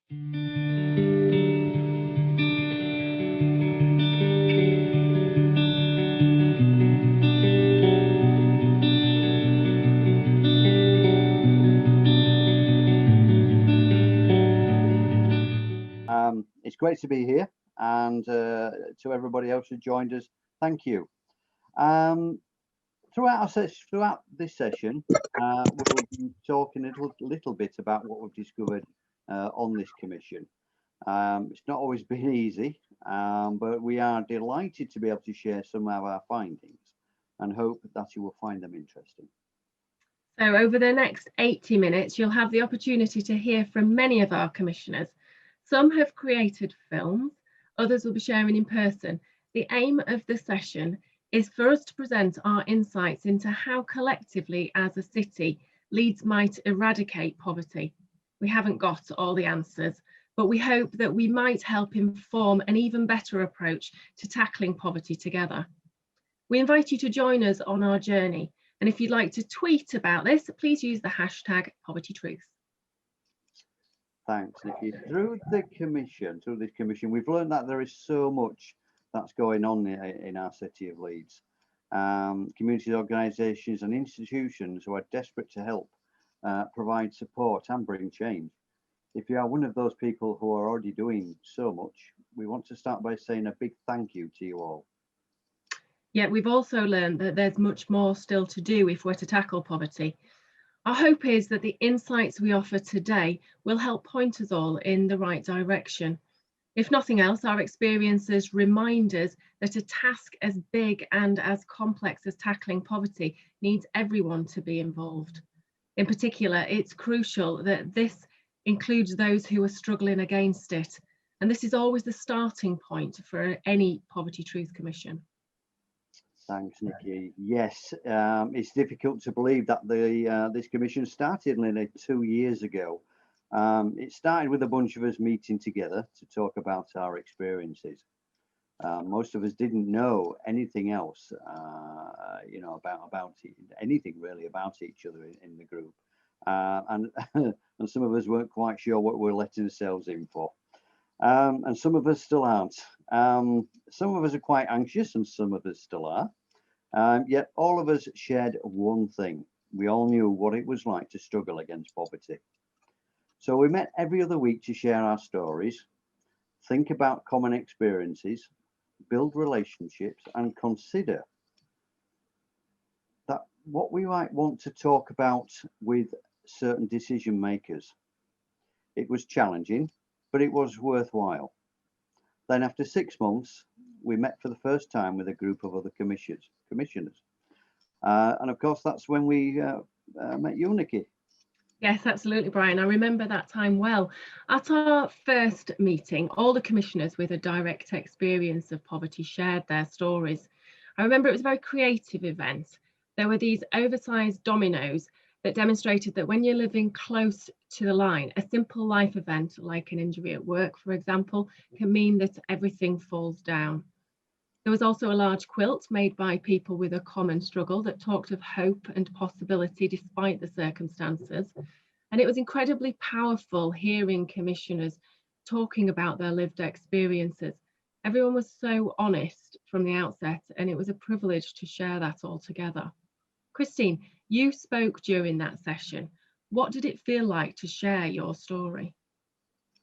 It's great to be here, and to everybody else who joined us, thank you. Throughout this session, we'll be talking a little bit about what we've discovered on this commission. It's not always been easy, but we are delighted to be able to share some of our findings and hope that you will find them interesting. So over the next 80 minutes, you'll have the opportunity to hear from many of our commissioners. Some have created films, others will be sharing in person. The aim of the session is for us to present our insights into how collectively as a city, Leeds might eradicate poverty. We haven't got all the answers, but we hope that we might help inform an even better approach to tackling poverty together. We invite you to join us on our journey. And if you'd like to tweet about this, please use the hashtag #PovertyTruth. Thanks, Nikki. Through this commission, we've learned that there is so much that's going on in our city of Leeds. Community organisations and institutions who are desperate to help provide support and bring change. If you are one of those people who are already doing so much, we want to start by saying a big thank you to you all. Yet we've also learned that there's much more still to do if we're to tackle poverty. Our hope is that the insights we offer today will help point us all in the right direction. If nothing else, our experiences remind us that a task as big and as complex as tackling poverty needs everyone to be involved. In particular, it's crucial that this includes those who are struggling against it. And this is always the starting point for any Poverty Truth Commission. Thanks, Nikki. Yes, it's difficult to believe that this commission started nearly 2 years ago. It started with a bunch of us meeting together to talk about our experiences. Most of us didn't know anything else, about anything really about each other in the group, and and some of us weren't quite sure what we were letting ourselves in for. And some of us still aren't. Some of us are quite anxious, and some of us still are. Yet all of us shared one thing. We all knew what it was like to struggle against poverty. So we met every other week to share our stories, think about common experiences, build relationships, and consider that what we might want to talk about with certain decision makers. It was challenging, but it was worthwhile. Then after 6 months, we met for the first time with a group of other commissioners. And of course, that's when we met you, Nikki. Yes, absolutely, Brian. I remember that time well. At our first meeting, all the commissioners with a direct experience of poverty shared their stories. I remember it was a very creative event. There were these oversized dominoes that demonstrated that when you're living close to the line, a simple life event like an injury at work, for example, can mean that everything falls down. There was also a large quilt made by people with a common struggle that talked of hope and possibility despite the circumstances. And it was incredibly powerful hearing commissioners talking about their lived experiences. Everyone was so honest from the outset, and it was a privilege to share that all together. Christine, you spoke during that session. What did it feel like to share your story?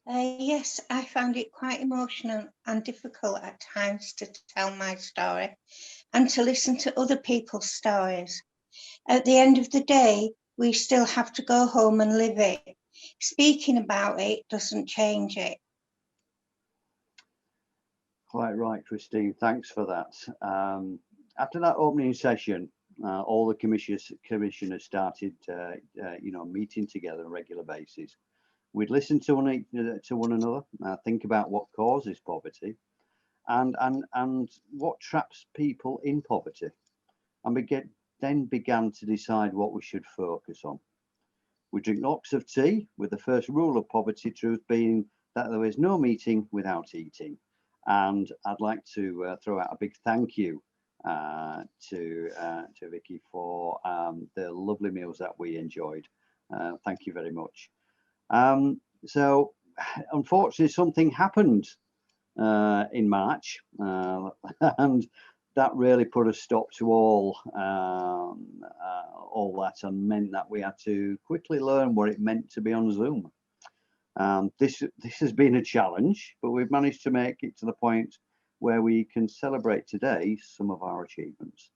Yes, I found it quite emotional and difficult at times to tell my story and to listen to other people's stories. At the end of the day, we still have to go home and live it. Speaking about it doesn't change it. Quite right, Christine. Thanks for that. After that opening session, all the commissioners started, meeting together on a regular basis. We'd listen to one another, think about what causes poverty, and what traps people in poverty, and then began to decide what we should focus on. We drink lots of tea, with the first rule of Poverty Truth being that there is no meeting without eating. And I'd like to throw out a big thank you to Vicky for the lovely meals that we enjoyed. Thank you very much. So unfortunately, something happened in March, and that really put a stop to all that, and meant that we had to quickly learn what it meant to be on Zoom. This has been a challenge, but we've managed to make it to the point where we can celebrate today some of our achievements.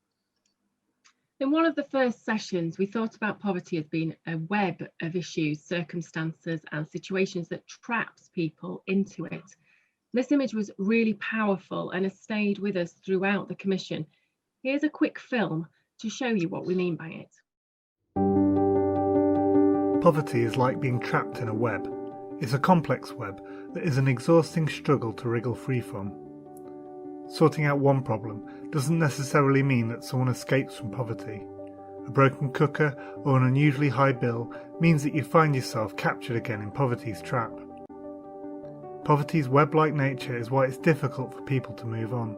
In one of the first sessions, we thought about poverty as being a web of issues, circumstances, and situations that traps people into it. This image was really powerful and has stayed with us throughout the commission. Here's a quick film to show you what we mean by it. Poverty is like being trapped in a web. It's a complex web that is an exhausting struggle to wriggle free from. Sorting out one problem doesn't necessarily mean that someone escapes from poverty. A broken cooker or an unusually high bill means that you find yourself captured again in poverty's trap. Poverty's web-like nature is why it's difficult for people to move on.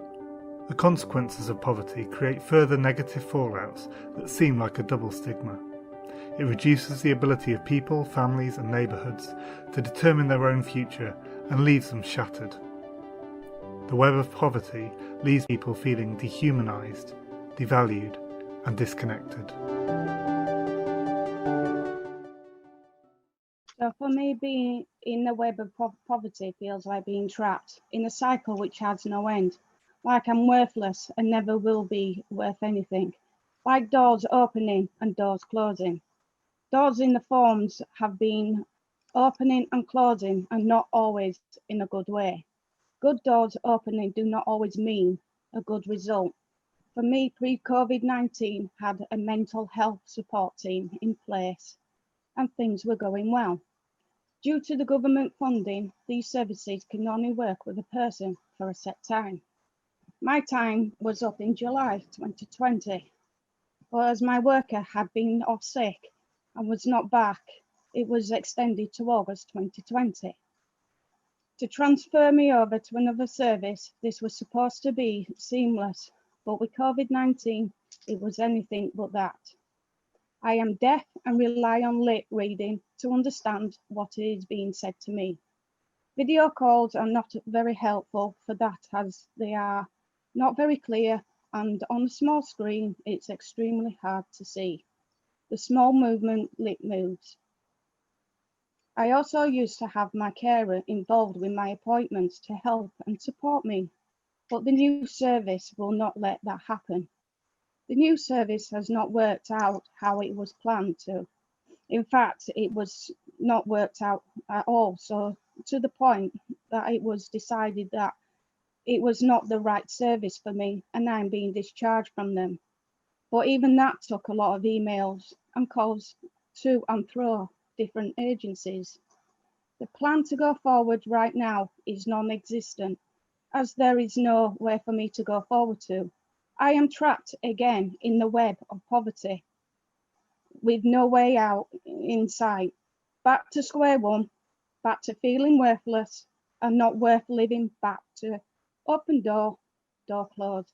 The consequences of poverty create further negative fallouts that seem like a double stigma. It reduces the ability of people, families and neighbourhoods to determine their own future and leaves them shattered. The web of poverty leaves people feeling dehumanised, devalued and disconnected. So for me, being in the web of poverty feels like being trapped in a cycle which has no end, like I'm worthless and never will be worth anything, like doors opening and doors closing. Doors in the forms have been opening and closing, and not always in a good way. Good doors opening do not always mean a good result. For me, pre-COVID-19 had a mental health support team in place and things were going well. Due to the government funding, these services can only work with a person for a set time. My time was up in July 2020, but as my worker had been off sick and was not back, it was extended to August 2020. To transfer me over to another service, this was supposed to be seamless, but with COVID-19, it was anything but that. I am deaf and rely on lip reading to understand what is being said to me. Video calls are not very helpful for that, as they are not very clear, and on a small screen, it's extremely hard to see the small movement lip moves. I also used to have my carer involved with my appointments to help and support me, but the new service will not let that happen. The new service has not worked out how it was planned to. In fact, it was not worked out at all, so to the point that it was decided that it was not the right service for me and I'm being discharged from them. But even that took a lot of emails and calls to and through different agencies. The plan to go forward right now is non-existent, as there is nowhere for me to go forward to. I am trapped again in the web of poverty with no way out in sight. Back to square one, back to feeling worthless and not worth living, back to open door, door closed.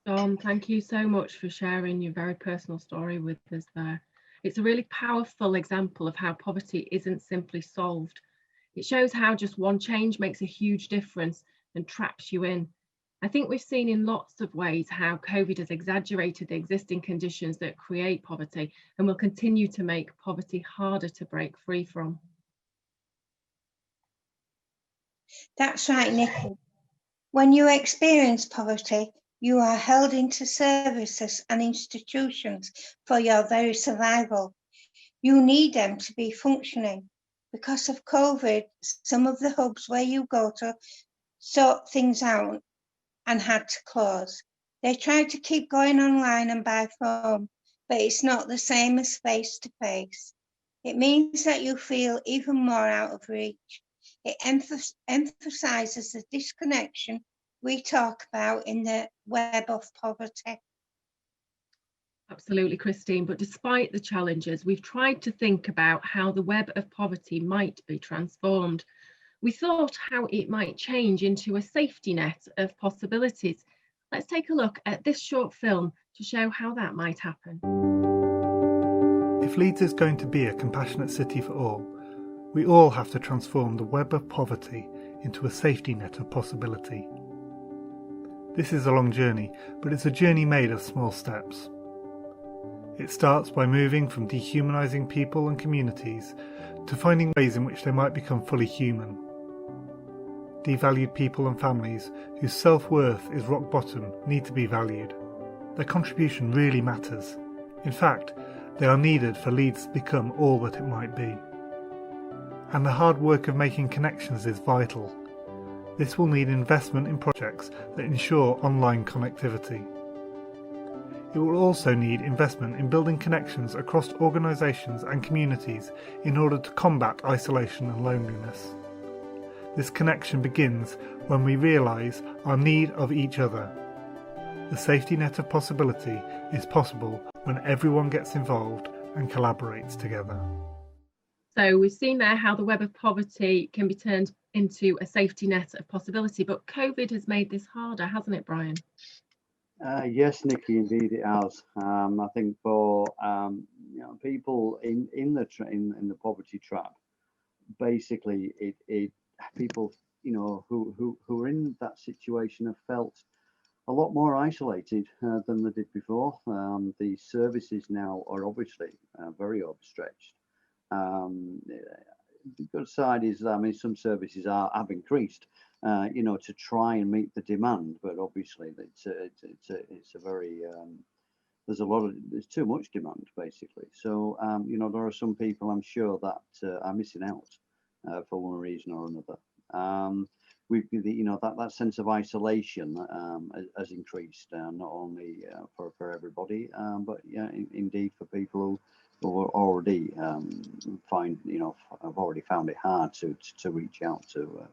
Dawn, thank you so much for sharing your very personal story with us there. It's a really powerful example of how poverty isn't simply solved. It shows how just one change makes a huge difference and traps you in. I think we've seen in lots of ways how COVID has exaggerated the existing conditions that create poverty and will continue to make poverty harder to break free from. That's right, Nikki. When you experience poverty, you are held into services and institutions for your very survival. You need them to be functioning. Because of COVID, some of the hubs where you go to sort things out and had to close. They tried to keep going online and by phone, but it's not the same as face to face. It means that you feel even more out of reach. It emphasizes the disconnection we talk about in the web of poverty. Absolutely, Christine, but despite the challenges, we've tried to think about how the web of poverty might be transformed. We thought how it might change into a safety net of possibilities. Let's take a look at this short film to show how that might happen. If Leeds is going to be a compassionate city for all, We all have to transform the web of poverty into a safety net of possibility. This is a long journey, but it's a journey made of small steps. It starts by moving from dehumanising people and communities to finding ways in which they might become fully human. Devalued people and families whose self-worth is rock bottom need to be valued. Their contribution really matters. In fact, they are needed for Leeds to become all that it might be. And the hard work of making connections is vital. This will need investment in projects that ensure online connectivity. It will also need investment in building connections across organisations and communities in order to combat isolation and loneliness. This connection begins when we realise our need of each other. The safety net of possibility is possible when everyone gets involved and collaborates together. So we've seen there how the web of poverty can be turned into a safety net of possibility, but COVID has made this harder, hasn't it, Brian? Yes, Nikki, indeed it has. I think for people in the poverty trap, basically it people who are in that situation have felt a lot more isolated than they did before. The services now are obviously very overstretched. The good side is, some services have increased, to try and meet the demand, but obviously it's a very there's too much demand basically. So there are some people I'm sure that are missing out for one reason or another. That sense of isolation has increased, not only for everybody, but indeed for people who are already have already found it hard to reach out to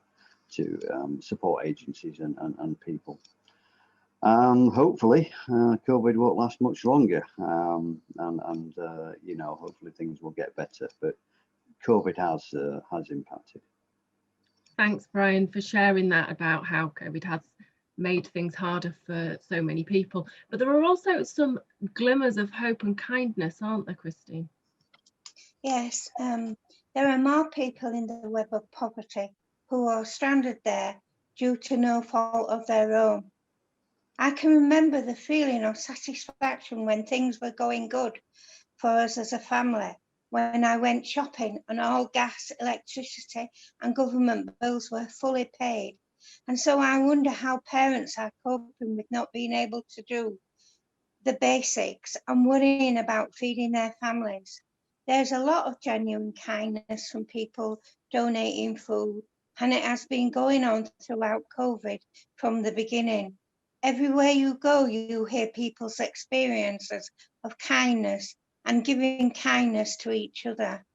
support agencies and people. Hopefully COVID won't last much longer, and hopefully things will get better, but COVID has impacted. Thanks, Brian, for sharing that about how COVID has made things harder for so many people. But there are also some glimmers of hope and kindness, aren't there, Christine? Yes, there are more people in the web of poverty who are stranded there due to no fault of their own. I can remember the feeling of satisfaction when things were going good for us as a family, when I went shopping and all gas, electricity and government bills were fully paid. And so I wonder how parents are coping with not being able to do the basics and worrying about feeding their families. There's a lot of genuine kindness from people donating food, and it has been going on throughout COVID from the beginning. Everywhere you go, you hear people's experiences of kindness and giving kindness to each other.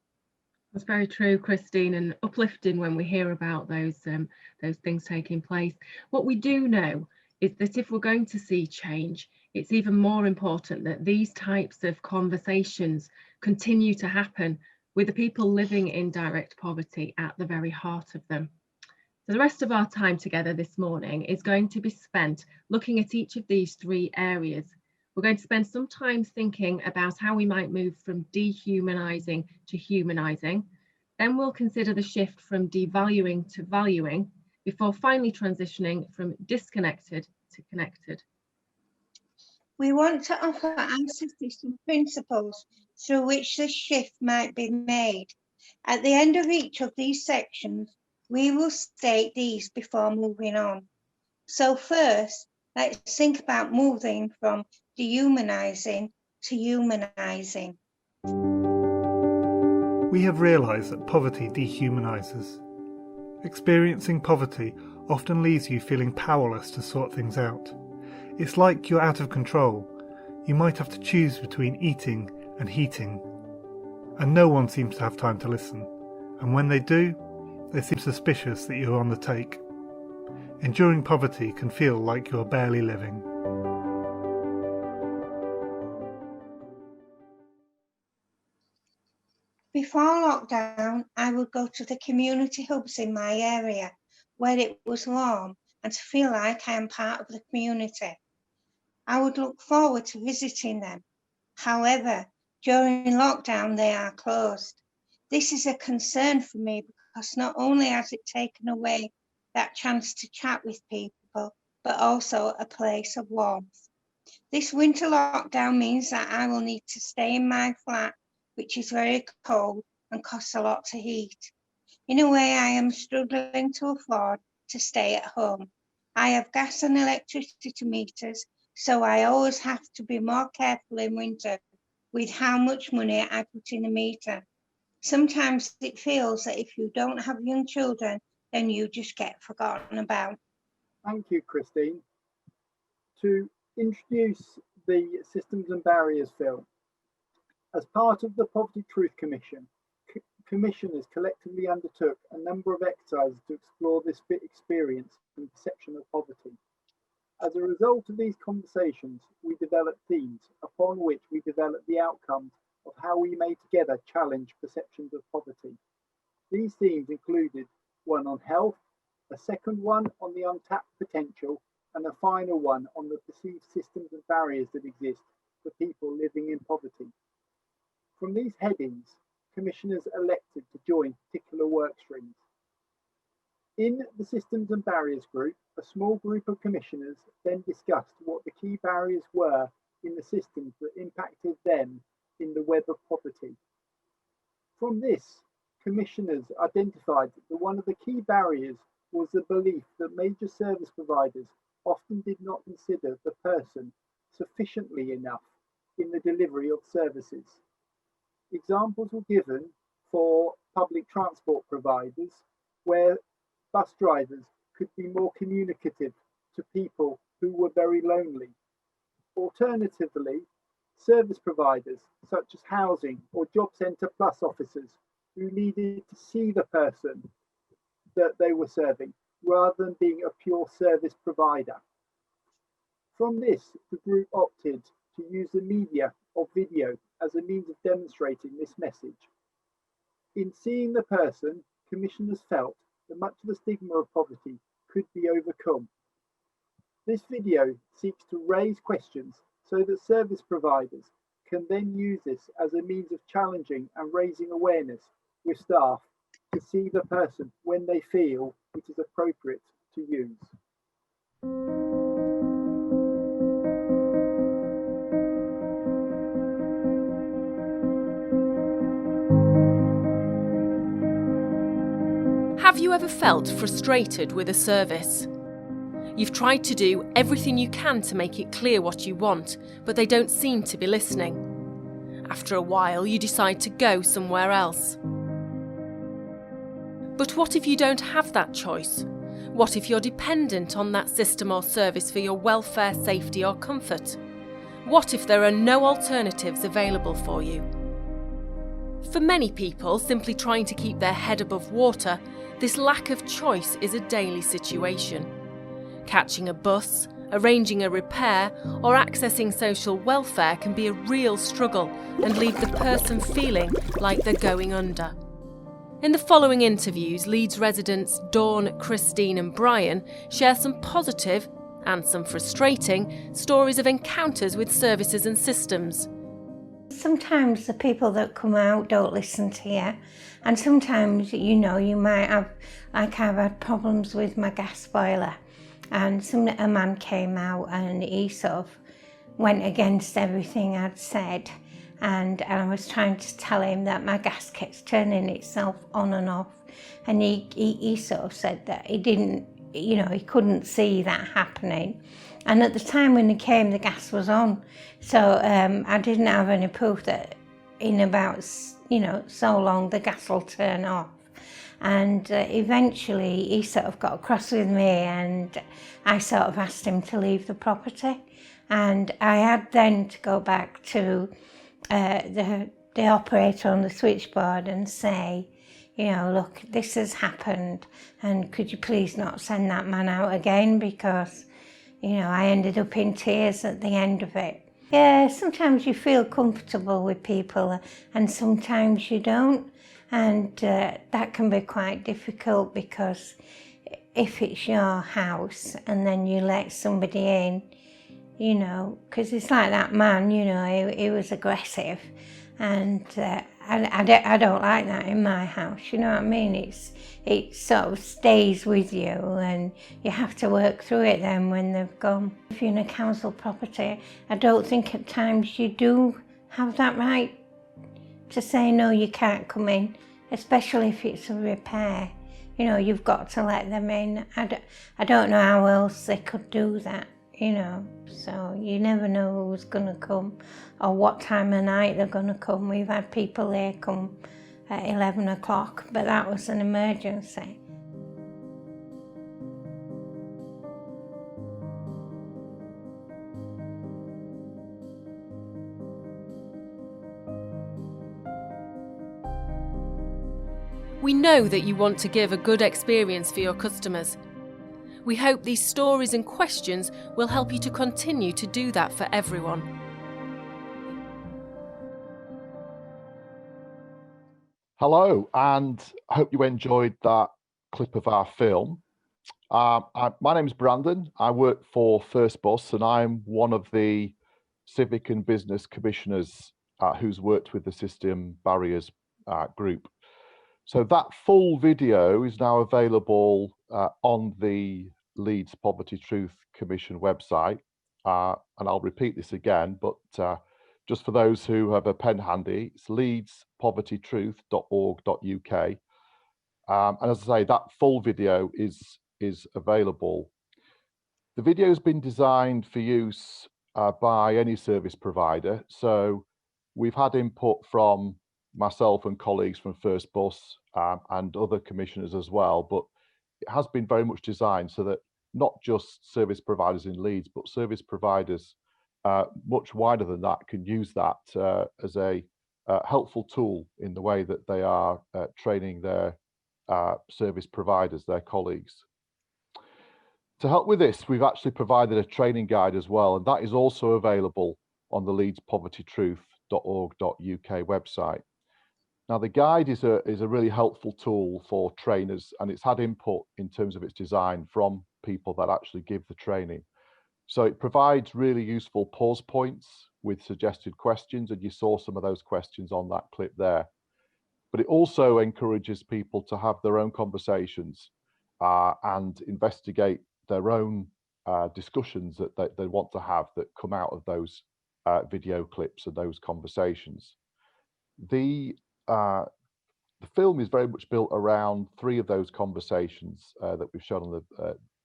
That's very true, Christine, and uplifting when we hear about those things taking place. What we do know is that if we're going to see change, it's even more important that these types of conversations continue to happen with the people living in direct poverty at the very heart of them. So the rest of our time together this morning is going to be spent looking at each of these three areas. We're going to spend some time thinking about how we might move from dehumanising to humanising. Then we'll consider the shift from devaluing to valuing, before finally transitioning from disconnected to connected. We want to offer answers to some principles through which this shift might be made. At the end of each of these sections, we will state these before moving on. So first, let's think about moving from dehumanising to humanising. We have realised that poverty dehumanises. Experiencing poverty often leaves you feeling powerless to sort things out. It's like you're out of control. You might have to choose between eating and heating. And no one seems to have time to listen. And when they do, they seem suspicious that you're on the take. Enduring poverty can feel like you're barely living. Before lockdown, I would go to the community hubs in my area where it was warm and to feel like I am part of the community. I would look forward to visiting them. However, during lockdown, they are closed. This is a concern for me because not only has it taken away that chance to chat with people, but also a place of warmth. This winter lockdown means that I will need to stay in my flat, which is very cold and costs a lot to heat. In a way, I am struggling to afford to stay at home. I have gas and electricity meters, so I always have to be more careful in winter with how much money I put in a meter. Sometimes it feels that if you don't have young children, then you just get forgotten about. Thank you, Christine. To introduce the Systems and Barriers film, as part of the Poverty Truth Commission, commissioners collectively undertook a number of exercises to explore this experience and perception of poverty. As a result of these conversations, we developed themes upon which we developed the outcomes of how we may together challenge perceptions of poverty. These themes included one on health, a second one on the untapped potential, and a final one on the perceived systems and barriers that exist for people living in poverty. From these headings, commissioners elected to join particular work streams. In the Systems and Barriers group, a small group of commissioners then discussed what the key barriers were in the systems that impacted them in the web of poverty. From this, commissioners identified that one of the key barriers was the belief that major service providers often did not consider the person sufficiently enough in the delivery of services. Examples were given for public transport providers, where bus drivers could be more communicative to people who were very lonely. Alternatively, service providers such as housing or job centre plus officers who needed to see the person that they were serving rather than being a pure service provider. From this, the group opted to use the media of video as a means of demonstrating this message. In seeing the person, commissioners felt that much of the stigma of poverty could be overcome. This video seeks to raise questions so that service providers can then use this as a means of challenging and raising awareness with staff to see the person when they feel it is appropriate to use. Have you ever felt frustrated with a service? You've tried to do everything you can to make it clear what you want, but they don't seem to be listening. After a while, you decide to go somewhere else. But what if you don't have that choice? What if you're dependent on that system or service for your welfare, safety or comfort? What if there are no alternatives available for you? For many people, simply trying to keep their head above water, this lack of choice is a daily situation. Catching a bus, arranging a repair, or accessing social welfare can be a real struggle and leave the person feeling like they're going under. In the following interviews, Leeds residents Dawn, Christine and Brian share some positive and some frustrating stories of encounters with services and systems. Sometimes the people that come out don't listen to you, and sometimes, you might have, like I've had problems with my gas boiler, and a man came out and he sort of went against everything I'd said, and I was trying to tell him that my gas keeps turning itself on and off, and he sort of said that he didn't, he couldn't see that happening. And at the time when he came, the gas was on. So I didn't have any proof that in about, so long the gas will turn off. And eventually he sort of got across with me, and I sort of asked him to leave the property. And I had then to go back to the operator on the switchboard and say, look, this has happened, and could you please not send that man out again, because I ended up in tears at the end of it. Yeah, sometimes you feel comfortable with people and sometimes you don't. And that can be quite difficult, because if it's your house and then you let somebody in, because it's like that man, he was aggressive. And I don't like that in my house, you know what I mean? It sort of stays with you, and you have to work through it then when they've gone. If you're in a council property, I don't think at times you do have that right to say no, you can't come in, especially if it's a repair. You know, you've got to let them in. I don't know how else they could do that, you know, so you never know who's going to come or what time of night they're going to come. We've had people here come at 11 o'clock, but that was an emergency. We know that you want to give a good experience for your customers. We hope these stories and questions will help you to continue to do that for everyone. Hello, and I hope you enjoyed that clip of our film. My name is Brandon. I work for First Bus, and I'm one of the Civic and Business Commissioners who's worked with the System Barriers group. So that full video is now available on the Leeds Poverty Truth Commission website. And I'll repeat this again, but just for those who have a pen handy, it's leedspovertytruth.org.uk. And as I say, that full video is available. The video has been designed for use by any service provider. So we've had input from myself and colleagues from First Bus and other commissioners as well, but it has been very much designed so that not just service providers in Leeds, but service providers much wider than that can use that as a helpful tool in the way that they are training their service providers, their colleagues. To help with this, we've actually provided a training guide as well, and that is also available on the leedspovertytruth.org.uk website. Now, the guide is a really helpful tool for trainers, and it's had input in terms of its design from people that actually give the training. So it provides really useful pause points with suggested questions, and you saw some of those questions on that clip there. But it also encourages people to have their own conversations and investigate their own discussions that they want to have that come out of those video clips and those conversations. The film is very much built around three of those conversations that we've shown on the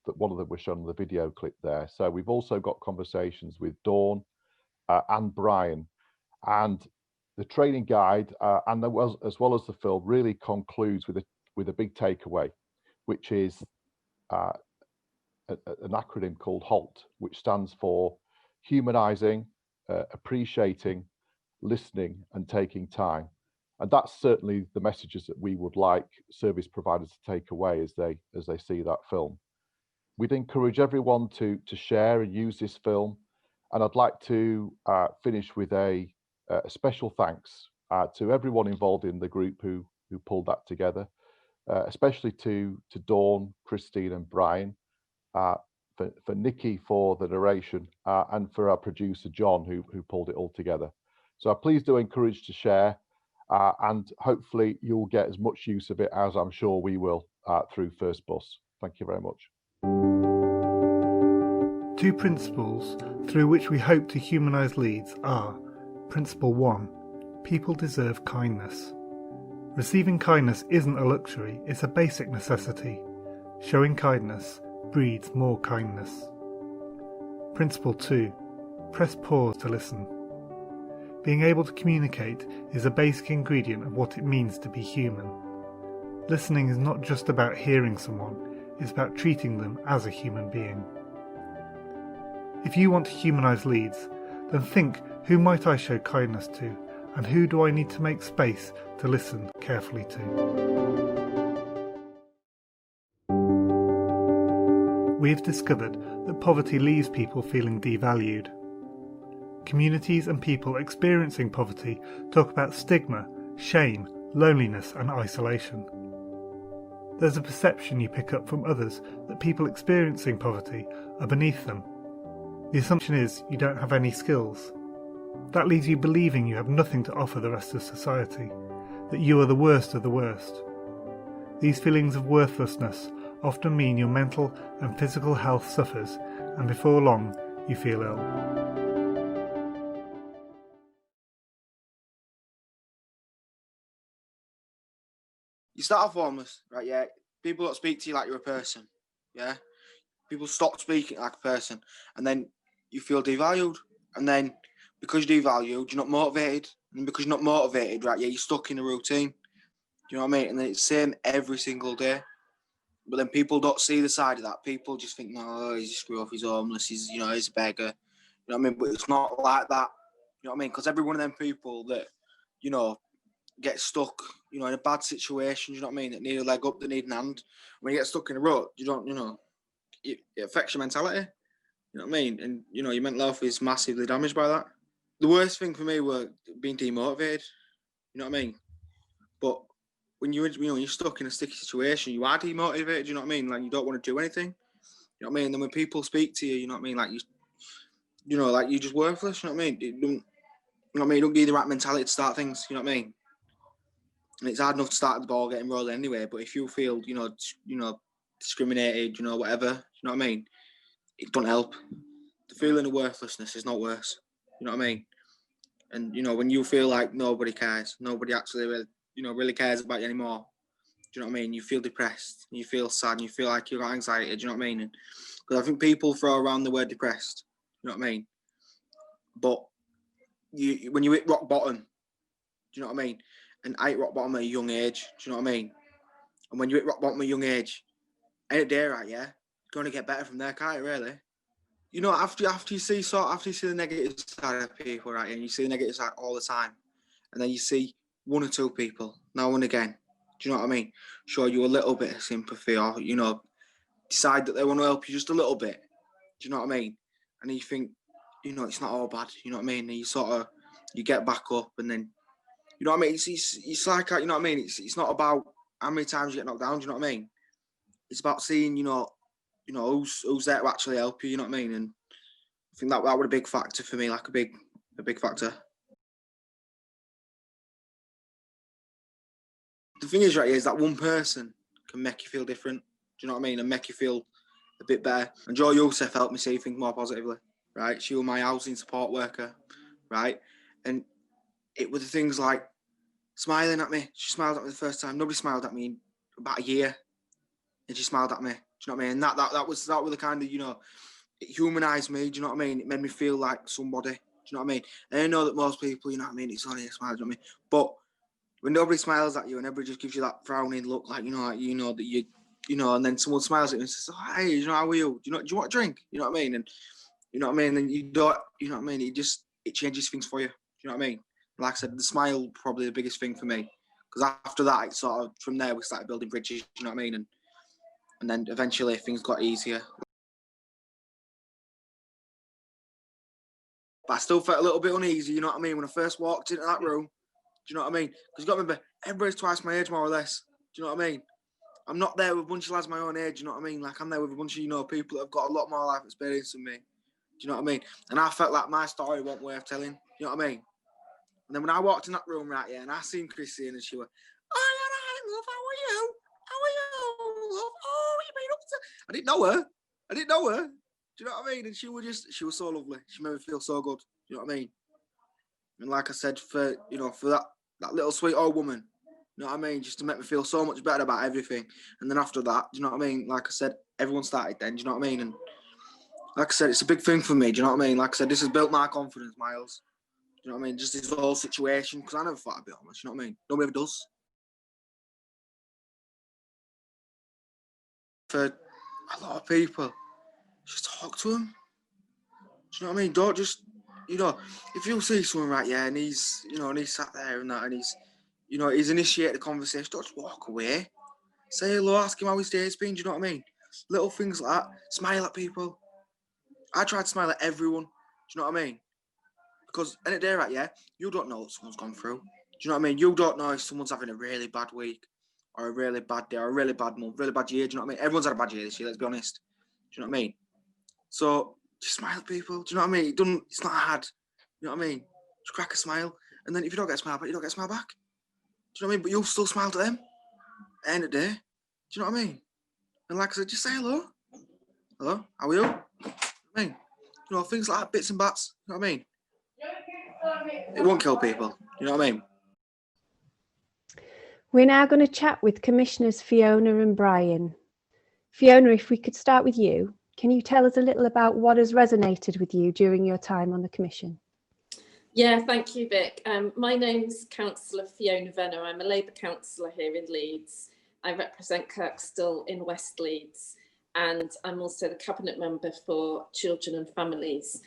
that one of them was shown on the video clip there. So we've also got conversations with Dawn and Brian, and the training guide and as well as the film really concludes with a big takeaway, which is an acronym called HALT, which stands for humanizing, appreciating, listening, and taking time. And that's certainly the messages that we would like service providers to take away as they see that film. We'd encourage everyone to share and use this film, and I'd like to finish with a special thanks to everyone involved in the group who pulled that together, especially to Dawn, Christine, and Brian, for Nikki for the narration, and for our producer John who pulled it all together. So please do encourage to share, and hopefully you'll get as much use of it as I'm sure we will through First Bus. Thank you very much. Two principles through which we hope to humanise Leeds are: Principle 1, people deserve kindness. Receiving kindness isn't a luxury, it's a basic necessity. Showing kindness breeds more kindness. Principle 2, press pause to listen. Being able to communicate is a basic ingredient of what it means to be human. Listening is not just about hearing someone, it's about treating them as a human being. If you want to humanise Leeds, then think, who might I show kindness to, and who do I need to make space to listen carefully to? We have discovered that poverty leaves people feeling devalued. Communities and people experiencing poverty talk about stigma, shame, loneliness and isolation. There's a perception you pick up from others that people experiencing poverty are beneath them. The assumption is you don't have any skills. That leaves you believing you have nothing to offer the rest of society. that you are the worst of the worst. These feelings of worthlessness often mean your mental and physical health suffers, and before long you feel ill. You start off homeless, right? Yeah. People don't speak to you like you're a person. Yeah. People stop speaking like a person, and then you feel devalued. And then because you're devalued, you're not motivated. And because you're not motivated, right? Yeah, you're stuck in a routine. Do you know what I mean? And then it's the same every single day. But then people don't see the side of that. People just think, no, he's a screw off, he's homeless, he's a beggar. You know what I mean? But it's not like that. You know what I mean? Because every one of them people that, get stuck, in a bad situation, you know what I mean, that need a leg up, that need an hand. When you get stuck in a rut, it affects your mentality. You know what I mean? And, your mental health is massively damaged by that. The worst thing for me was being demotivated. You know what I mean? But when you're stuck in a sticky situation, you are demotivated. You know what I mean? Like, you don't want to do anything. You know what I mean? And then when people speak to you, you know what I mean? Like, like you're just worthless. You know what I mean? It don't give you the right mentality to start things. You know what I mean? And it's hard enough to start the ball getting rolling anyway. But if you feel, discriminated, whatever, you know what I mean? It don't help. The feeling of worthlessness is not worse. You know what I mean? And, when you feel like nobody cares, nobody actually really cares about you anymore. Do you know what I mean? You feel depressed, and you feel sad, and you feel like you've got anxiety. Do you know what I mean? Because I think people throw around the word depressed. You know what I mean? But when you hit rock bottom, do you know what I mean? And I hit rock bottom at a young age. Do you know what I mean? And when you hit rock bottom at a young age, ain't it there, right? Yeah, you're gonna get better from there, can't it? Really? After you see the negative side of people, right? And you see the negative side all the time, and then you see one or two people now and again. Do you know what I mean? Show you a little bit of sympathy, or decide that they want to help you just a little bit. Do you know what I mean? And then you think, it's not all bad. You know what I mean? And you get back up, and then, you know what I mean? It's like, you know what I mean? It's not about how many times you get knocked down. Do you know what I mean? It's about seeing, who's there to actually help you. You know what I mean? And I think that was a big factor for me, like a big factor. The thing is, right here, is that one person can make you feel different. Do you know what I mean? And make you feel a bit better. And Jo Youssef helped me see things more positively, right? She was my housing support worker, right? And it was the things like smiling at me. She smiled at me the first time. Nobody smiled at me in about a year. And she smiled at me. Do you know what I mean? And that was the kind of, it humanised me. Do you know what I mean? It made me feel like somebody. Do you know what I mean? And I know that most people, you know what I mean, it's only a smile, do you know what I mean? But when nobody smiles at you and everybody just gives you that frowning look, like, that you, and then someone smiles at you and says, oh, hey, how are you? Do you want a drink? You know what I mean? And, you know what I mean? And you don't, you know what I mean? It changes things for you. Do you know what I mean? Like I said, the smile probably the biggest thing for me. Because after that, it's sort of, from there, we started building bridges, you know what I mean? And then eventually things got easier. But I still felt a little bit uneasy, you know what I mean? When I first walked into that room, do you know what I mean? Because you've got to remember, everybody's twice my age, more or less. Do you know what I mean? I'm not there with a bunch of lads my own age, you know what I mean? Like, I'm there with a bunch of, people that have got a lot more life experience than me. Do you know what I mean? And I felt like my story wasn't worth telling. You know what I mean? And then when I walked in that room, right, yeah, and I seen Christine, and she went, oh, yeah, love, how are you? How are you, love? Oh, you been up to... I didn't know her. Do you know what I mean? And she was so lovely. She made me feel so good. Do you know what I mean? And like I said, for that little sweet old woman, you know what I mean? Just to make me feel so much better about everything. And then after that, do you know what I mean? Like I said, everyone started then, do you know what I mean? And like I said, it's a big thing for me, do you know what I mean? Like I said, this has built my confidence, Miles. Do you know what I mean? Just this whole situation, because I never thought I'd be honest, you know what I mean? Nobody ever does. For a lot of people, just talk to them. Do you know what I mean? Don't just, if you see someone right, yeah, and he's, and he's sat there and that, and he's, he's initiated the conversation, don't just walk away. Say hello, ask him how his day's been, do you know what I mean? Little things like that. Smile at people. I try to smile at everyone, do you know what I mean? Because in a day, right, yeah, you don't know what someone's gone through. Do you know what I mean? You don't know if someone's having a really bad week, or a really bad day, or a really bad month, really bad year, do you know what I mean? Everyone's had a bad year this year, let's be honest. Do you know what I mean? So, just smile at people, do you know what I mean? It's not hard, you know what I mean? Just crack a smile, and then if you don't get a smile back, you don't get a smile back. you know what I mean? But you'll still smile to them at the end of the day. Do you know what I mean? And like I said, just say hello. Hello, how are you? I mean, you know, things like that, bits and bats. You know what I mean? It won't kill people. You know what I mean? We're now going to chat with Commissioners Fiona and Brian. Fiona, if we could start with you, can you tell us a little about what has resonated with you during your time on the Commission? Yeah, thank you, Vic. My name's Councillor Fiona Venner. I'm a Labour councillor here in Leeds. I represent Kirkstall in West Leeds, and I'm also the Cabinet Member for Children and Families.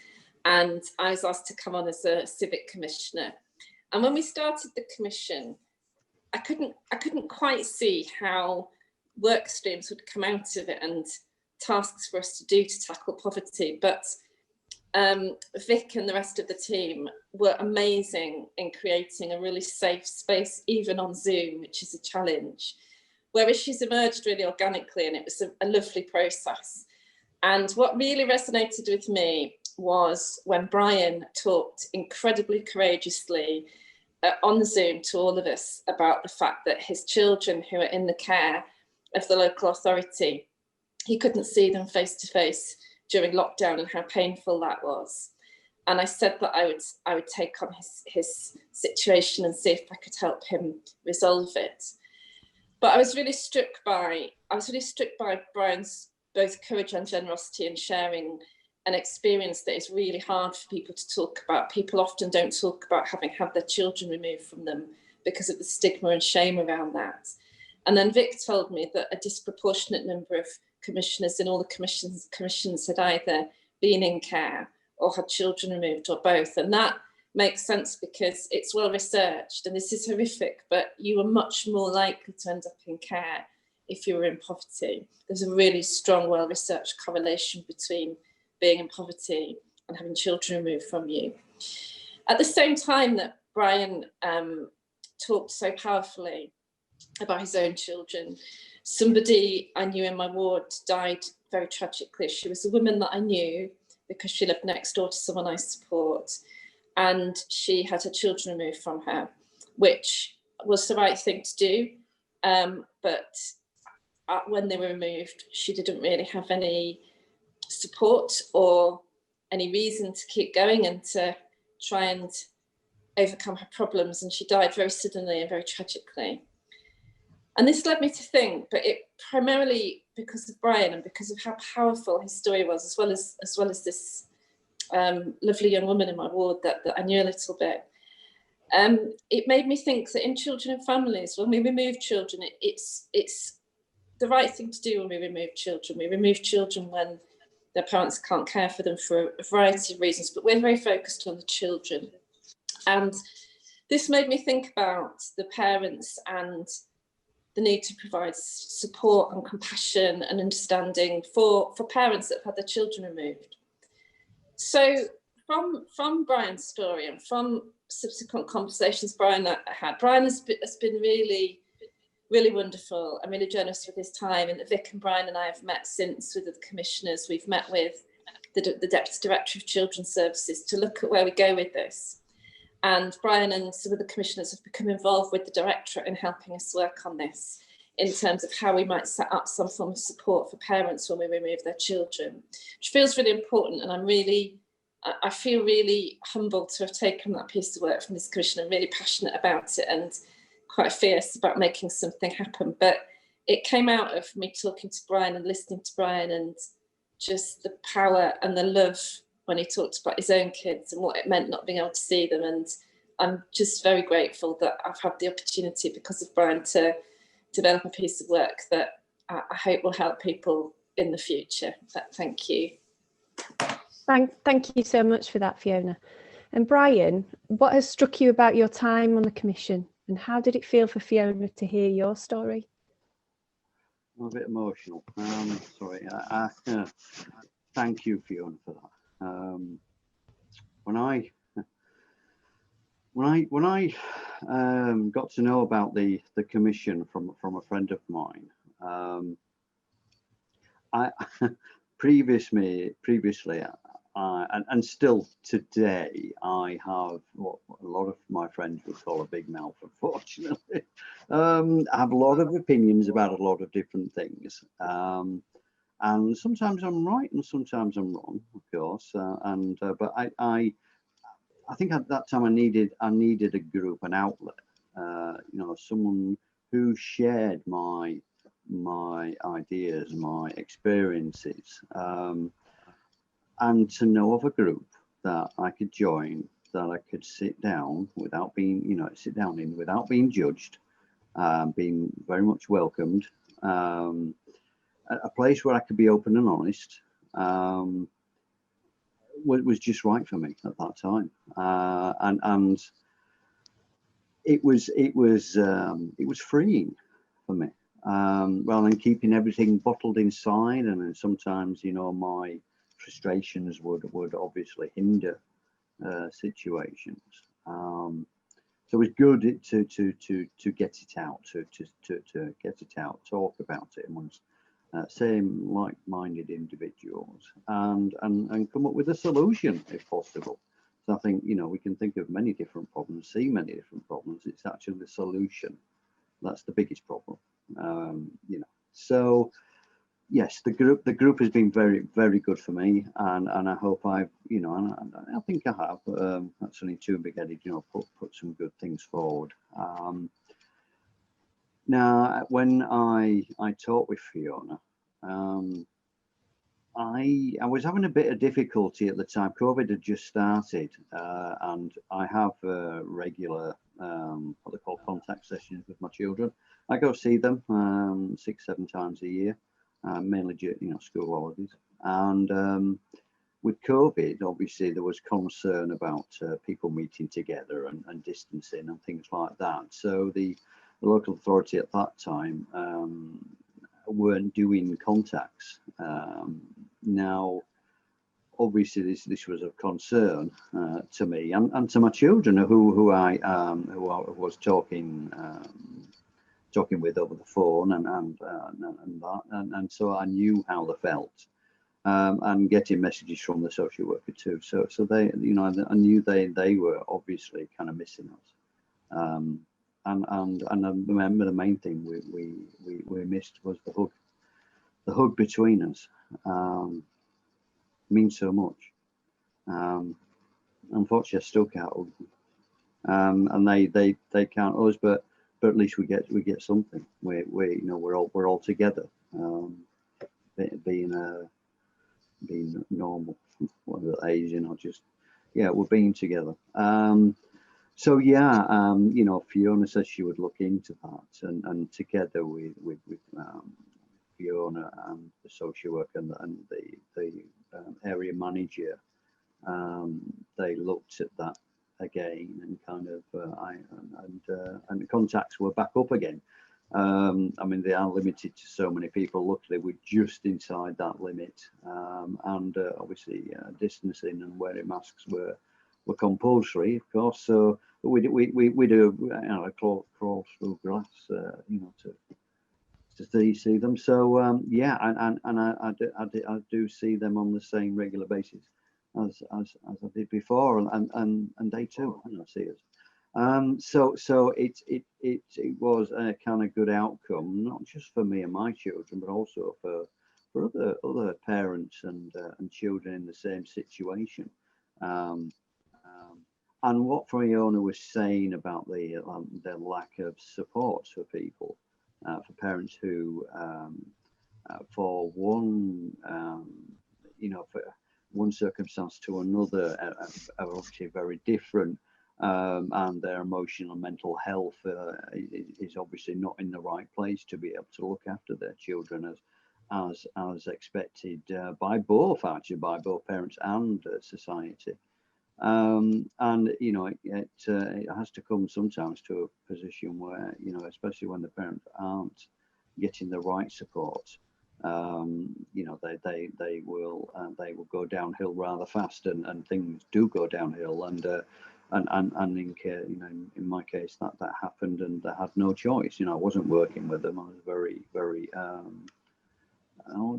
And I was asked to come on as a Civic Commissioner. And when we started the Commission, I couldn't quite see how work streams would come out of it and tasks for us to do to tackle poverty. But Vic and the rest of the team were amazing in creating a really safe space, even on Zoom, which is a challenge, where issues emerged really organically, and it was a lovely process. And what really resonated with me was when Brian talked incredibly courageously on Zoom to all of us about the fact that his children who are in the care of the local authority, he couldn't see them face to face during lockdown and how painful that was. And I said that I would take on his situation and see if I could help him resolve it. But I was really struck by Brian's both courage and generosity in sharing an experience that is really hard for people to talk about. People often don't talk about having had their children removed from them because of the stigma and shame around that. And then Vic told me that a disproportionate number of commissioners in all the commissions had either been in care or had children removed or both. And that makes sense because it's well researched, and this is horrific, but you are much more likely to end up in care if you were in poverty. There's a really strong, well-researched correlation between being in poverty and having children removed from you. At the same time that Brian talked so powerfully about his own children, somebody I knew in my ward died very tragically. She was a woman that I knew because she lived next door to someone I support, and she had her children removed from her, which was the right thing to do. But when they were removed, she didn't really have any support or any reason to keep going and to try and overcome her problems, and she died very suddenly and very tragically. And this led me to think, but it primarily because of Brian and because of how powerful his story was, as well as this lovely young woman in my ward that I knew a little bit. It made me think that in children and families, when we remove children, it's the right thing to do when we remove children. We remove children when their parents can't care for them for a variety of reasons, but we're very focused on the children. And this made me think about the parents and the need to provide support and compassion and understanding for parents that have had their children removed. So from Brian's story and from subsequent conversations Brian has been really, really wonderful and really generous with his time. And Vic and Brian and I have met since with the commissioners. We've met with the Deputy Director of Children's Services to look at where we go with this. And Brian and some of the commissioners have become involved with the Directorate in helping us work on this in terms of how we might set up some form of support for parents when we remove their children, which feels really important. And I feel really humbled to have taken that piece of work from this commission. I'm really passionate about it and quite fierce about making something happen. But it came out of me talking to Brian and listening to Brian and just the power and the love when he talked about his own kids and what it meant not being able to see them. And I'm just very grateful that I've had the opportunity because of Brian to develop a piece of work that I hope will help people in the future. Thank you. Thank you so much for that, Fiona. And Brian, what has struck you about your time on the Commission, and how did it feel for Fiona to hear your story? I'm a bit emotional. Sorry. Thank you, Fiona, for that. When I got to know about the commission from a friend of mine, I previously and still today, I have what a lot of my friends would call a big mouth, unfortunately. I have a lot of opinions about a lot of different things. And sometimes I'm right and sometimes I'm wrong, of course. But I think at that time I needed a group, an outlet, someone who shared my ideas, my experiences, and to know of a group that I could join, that I could sit down without being, without being judged, being very much welcomed, a place where I could be open and honest, was just right for me at that time, and it was freeing for me, rather than keeping everything bottled inside. And then sometimes, my frustrations would obviously hinder situations. So it was good to get it out, to get it out, talk about it amongst same like-minded individuals, and come up with a solution if possible. So I think, we can think of many different problems, see many different problems. It's actually the solution that's the biggest problem. So yes, the group has been very, very good for me, and I hope I've, and I think I have, that's only too big-headed, put some good things forward. Now, when I talked with Fiona, I was having a bit of difficulty at the time. COVID had just started, and I have regular what they call contact sessions with my children. I go see them 6-7 times a year, mainly school holidays. And with COVID, obviously there was concern about people meeting together and distancing and things like that. So the local authority at that time weren't doing contacts. Now, obviously, this was of concern to me and to my children, who I was talking with over the phone, and so I knew how they felt, and getting messages from the social worker too. So they, I knew they were obviously kind of missing us. And I remember the main thing we missed was the hug between us. Means so much. Unfortunately, I still can't hug them, and they can't us, but at least we get something. We're all together, being normal, whatever age, we're being together. So yeah, Fiona said she would look into that, and together with Fiona and the social worker and the area manager, they looked at that again, and kind of and the contacts were back up again. They are limited to so many people. Luckily, we're just inside that limit, and obviously distancing and wearing masks were compulsory, of course. So we do crawl through grass, to see them. So yeah, and I do see them on the same regular basis as I did before, and they too, see us. So it was a kind of good outcome, not just for me and my children, but also for other parents and children in the same situation. And what Fiona was saying about the lack of support for people, for parents who, for one, for one circumstance to another, are obviously very different, and their emotional and mental health is obviously not in the right place to be able to look after their children as expected by both parents and society. And it has to come sometimes to a position where, especially when the parents aren't getting the right support, they will go downhill rather fast, and things do go downhill, and in my case that happened, and I had no choice. I wasn't working with them. I was very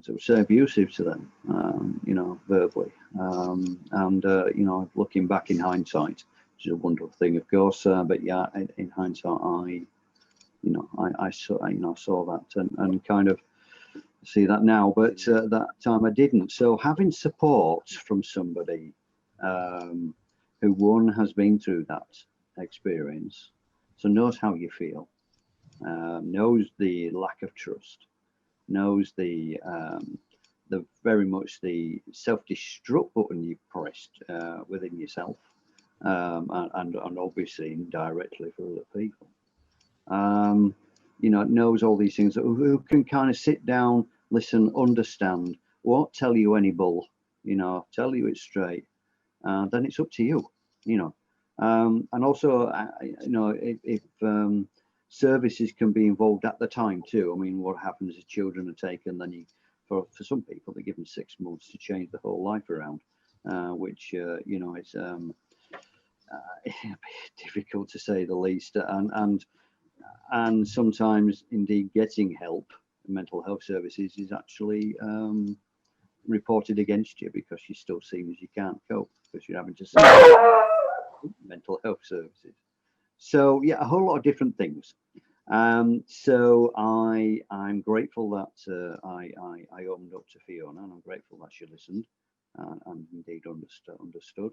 to say abusive to them, verbally. Looking back in hindsight, which is a wonderful thing, of course. But yeah, in hindsight, I saw that and kind of see that now, but that time I didn't. So having support from somebody who one has been through that experience, so knows how you feel, knows the lack of trust, knows the very much the self-destruct button you pressed within yourself, and obviously indirectly for other people. Knows all these things, who can kind of sit down, listen, understand, won't tell you any bull, tell you it straight. Then it's up to you, and also, if services can be involved at the time too. I mean, what happens is children are taken, then for some people, they're given 6 months to change the whole life around, which, it's difficult to say the least. And sometimes indeed getting help, mental health services, is actually reported against you because you're still seen as you can't cope because you're having to see mental health services. So yeah, a whole lot of different things. So I'm grateful that I opened up to Fiona, and I'm grateful that she listened and indeed understood.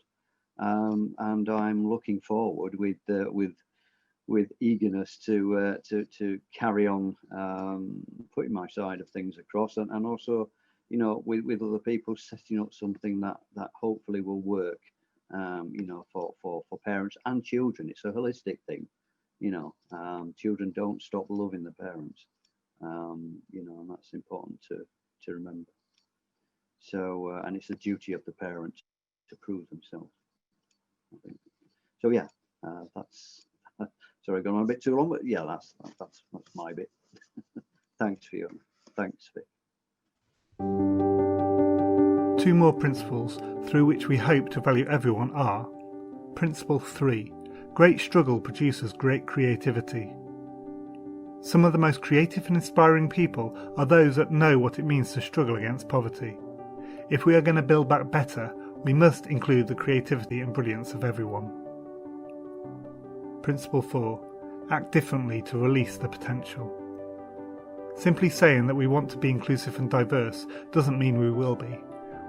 And I'm looking forward with eagerness to carry on putting my side of things across, and also, with other people, setting up something that hopefully will work, for parents and children. It's a holistic thing, children don't stop loving the parents, and that's important to remember. So, and it's the duty of the parents to prove themselves, I think. So yeah, that's. Sorry, I've gone on a bit too long, but yeah, that's my bit. Thanks, Fiona. Thanks, Vic. 2 more principles through which we hope to value everyone are: Principle 3, great struggle produces great creativity. Some of the most creative and inspiring people are those that know what it means to struggle against poverty. If we are going to build back better, we must include the creativity and brilliance of everyone. Principle 4, act differently to release the potential. Simply saying that we want to be inclusive and diverse doesn't mean we will be.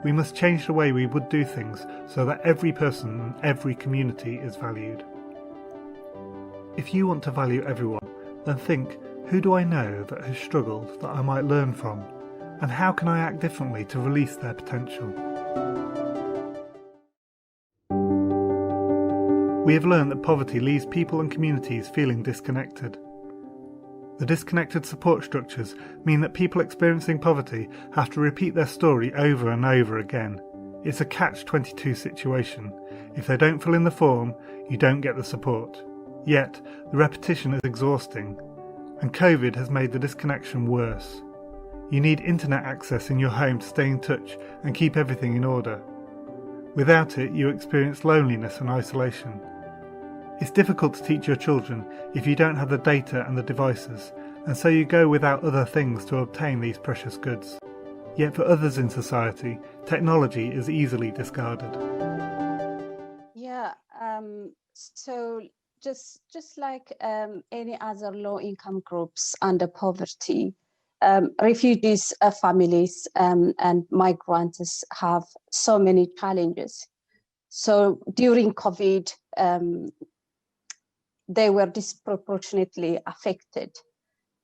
We must change the way we would do things so that every person and every community is valued. If you want to value everyone, then think, who do I know that has struggled that I might learn from? And how can I act differently to release their potential? We have learned that poverty leaves people and communities feeling disconnected. The disconnected support structures mean that people experiencing poverty have to repeat their story over and over again. It's a catch-22 situation. If they don't fill in the form, you don't get the support. Yet, the repetition is exhausting, and COVID has made the disconnection worse. You need internet access in your home to stay in touch and keep everything in order. Without it, you experience loneliness and isolation. It's difficult to teach your children if you don't have the data and the devices, and so you go without other things to obtain these precious goods. Yet for others in society, technology is easily discarded. Yeah, so just like any other low-income groups under poverty, refugees, families, and migrants have so many challenges. So during COVID, they were disproportionately affected.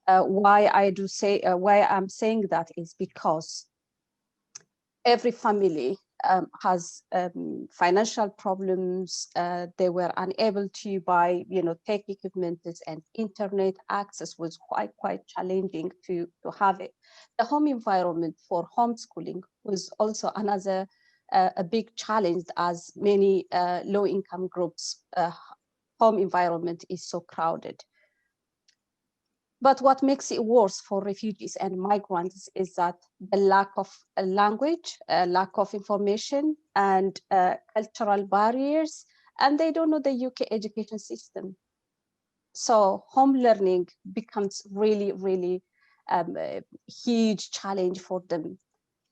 Why I'm saying that is because every family has financial problems. They were unable to buy, tech equipment, and internet access was quite challenging to have it. The home environment for homeschooling was also another a big challenge, as many low-income groups' home environment is so crowded. But what makes it worse for refugees and migrants is that the lack of language, lack of information, and cultural barriers, and they don't know the UK education system. So home learning becomes really a huge challenge for them.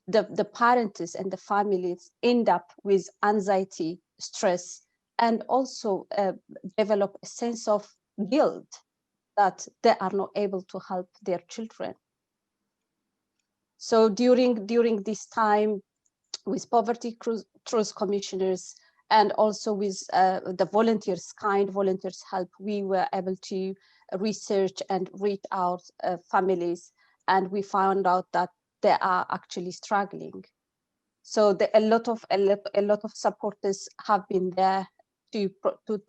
The parents and the families end up with anxiety, stress, and also develop a sense of guilt that they are not able to help their children. So during this time, with Poverty Truth Commissioners and also with the volunteers, kind volunteers help, we were able to research and reach out families, and we found out that they are actually struggling. So a lot of supporters have been there to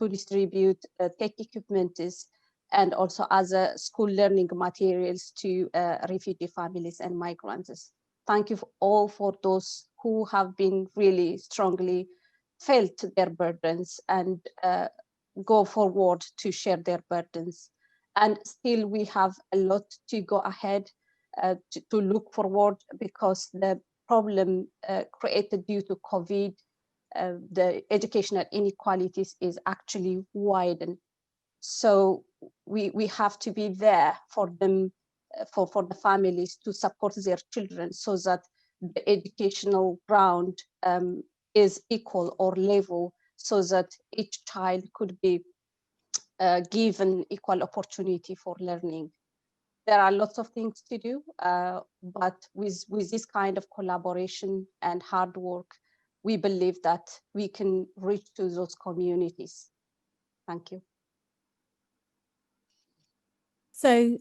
distribute tech equipment and also other school learning materials to refugee families and migrants. Thank you all for those who have been really strongly felt their burdens and go forward to share their burdens. And still we have a lot to go ahead to look forward, because the problem created due to COVID, the educational inequalities is actually widened. So we have to be there for them, for the families, to support their children so that the educational ground is equal or level, so that each child could be given equal opportunity for learning. There are lots of things to do, but with this kind of collaboration and hard work, we believe that we can reach to those communities. Thank you. So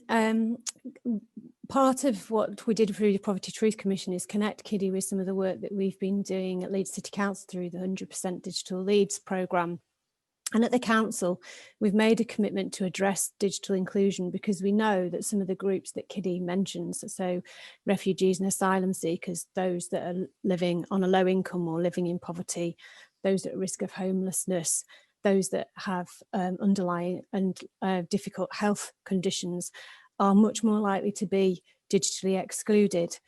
part of what we did through the Poverty Truth Commission is connect Kiddie with some of the work that we've been doing at Leeds City Council through the 100% Digital Leeds programme. And at the council, we've made a commitment to address digital inclusion, because we know that some of the groups that Kiddie mentions, so refugees and asylum seekers, those that are living on a low income or living in poverty, those at risk of homelessness, those that have underlying and difficult health conditions, are much more likely to be digitally excluded.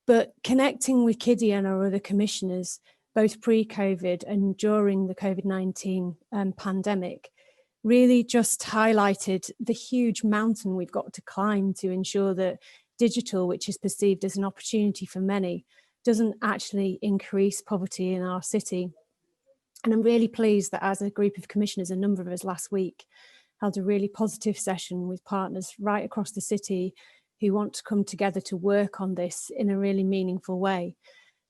But connecting with Kiddie and our other commissioners, both pre-COVID and during the COVID-19 pandemic, really just highlighted the huge mountain we've got to climb to ensure that digital, which is perceived as an opportunity for many, doesn't actually increase poverty in our city. And I'm really pleased that as a group of commissioners, a number of us last week held a really positive session with partners right across the city who want to come together to work on this in a really meaningful way.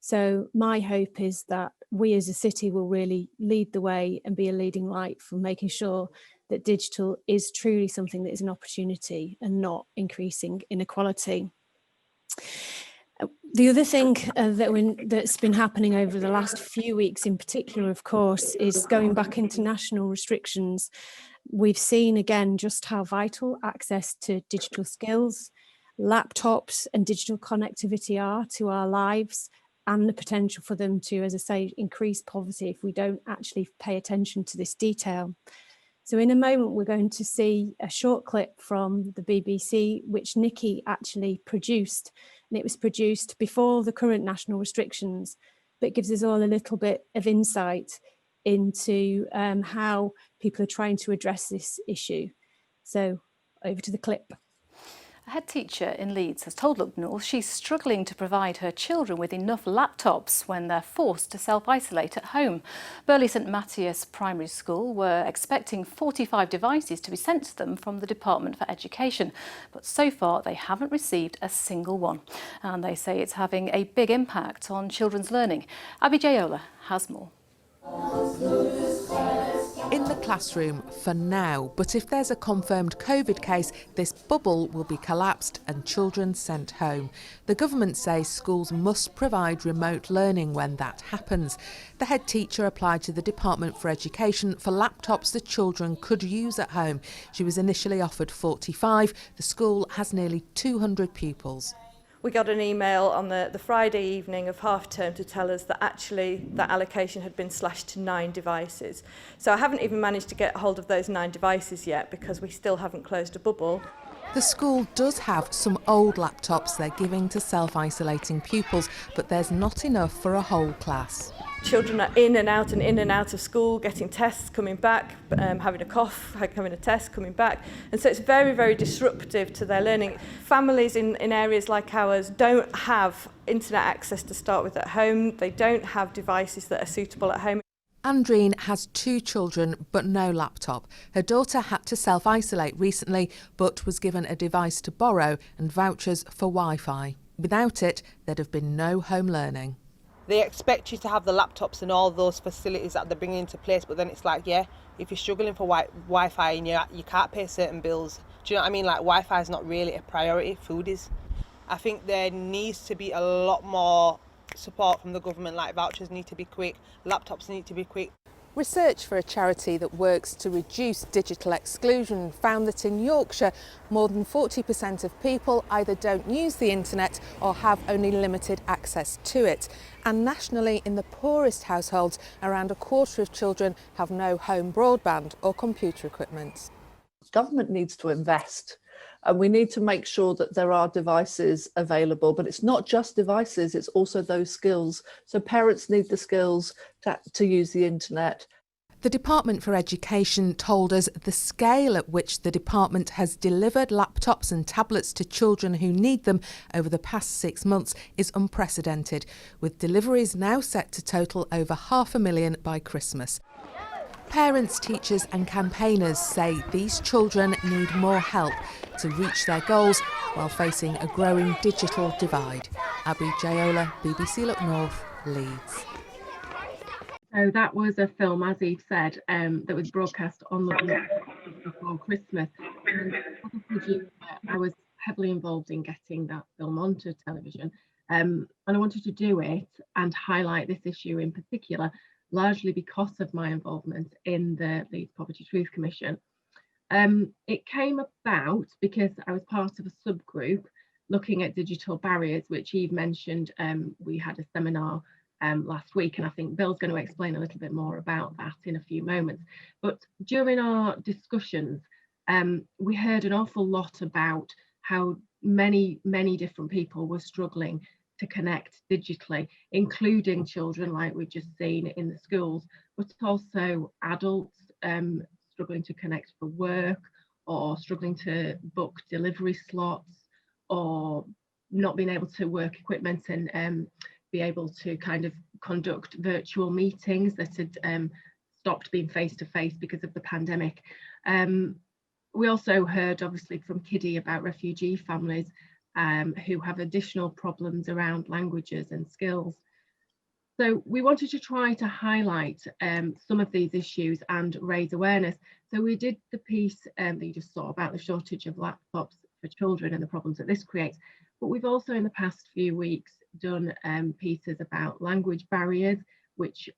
So my hope is that we as a city will really lead the way and be a leading light for making sure that digital is truly something that is an opportunity and not increasing inequality. The other thing that's been happening over the last few weeks in particular, of course, is going back into national restrictions. We've seen again just how vital access to digital skills, laptops and digital connectivity are to our lives, and the potential for them to, as I say, increase poverty if we don't actually pay attention to this detail. So in a moment, we're going to see a short clip from the BBC, which Nikki actually produced. And it was produced before the current national restrictions, but gives us all a little bit of insight into how people are trying to address this issue. So over to the clip. A head teacher in Leeds has told Look North she's struggling to provide her children with enough laptops when they're forced to self-isolate at home. Burley St Matthias Primary School were expecting 45 devices to be sent to them from the Department for Education, but so far they haven't received a single one. And they say it's having a big impact on children's learning. Abby Jayola has more. In the classroom for now, but if there's a confirmed COVID case, this bubble will be collapsed and children sent home. The government says schools must provide remote learning when that happens. The head teacher applied to the Department for Education for laptops the children could use at home. She was initially offered 45. The school has nearly 200 pupils. We got an email on the Friday evening of half term to tell us that actually that allocation had been slashed to 9 devices. So I haven't even managed to get hold of those 9 devices yet because we still haven't closed a bubble. The school does have some old laptops they're giving to self-isolating pupils, but there's not enough for a whole class. Children are in and out of school, getting tests, coming back, having a cough, having a test, coming back. And so it's very, very disruptive to their learning. Families in areas like ours don't have internet access to start with at home. They don't have devices that are suitable at home. Andreen has 2 children but no laptop. Her daughter had to self-isolate recently but was given a device to borrow and vouchers for Wi-Fi. Without it, there'd have been no home learning. They expect you to have the laptops and all those facilities that they're bringing into place, but then it's like, yeah, if you're struggling for Wi-Fi and you can't pay certain bills, do you know what I mean? Like, Wi-Fi is not really a priority, food is. I think there needs to be a lot more support from the government, like vouchers need to be quick, laptops need to be quick. Research for a charity that works to reduce digital exclusion found that in Yorkshire, more than 40% of people either don't use the internet or have only limited access to it. And nationally, in the poorest households, around a quarter of children have no home broadband or computer equipment. Government needs to invest. And we need to make sure that there are devices available, but it's not just devices, it's also those skills. So parents need the skills to use the internet. The Department for Education told us the scale at which the department has delivered laptops and tablets to children who need them over the past 6 months is unprecedented, with deliveries now set to total over 500,000 by Christmas. Parents, teachers and campaigners say these children need more help to reach their goals while facing a growing digital divide. Abby Jayola, BBC Look North, Leeds. So that was a film, as Eve said, that was broadcast on the before Christmas. And as a producer, I was heavily involved in getting that film onto television. And I wanted to do it and highlight this issue in particular, largely because of my involvement in the Leeds Poverty Truth Commission. It came about because I was part of a subgroup looking at digital barriers, which Eve mentioned. We had a seminar last week, and I think Bill's going to explain a little bit more about that in a few moments. But during our discussions, we heard an awful lot about how many different people were struggling to connect digitally, including children like we've just seen in the schools, but also adults struggling to connect for work, or struggling to book delivery slots, or not being able to work equipment and be able to kind of conduct virtual meetings that had stopped being face-to-face because of the pandemic. We also heard obviously from Kiddy about refugee families who have additional problems around languages and skills. So we wanted to try to highlight some of these issues and raise awareness. So we did the piece that you just saw about the shortage of laptops for children and the problems that this creates. But we've also in the past few weeks done pieces about language barriers, which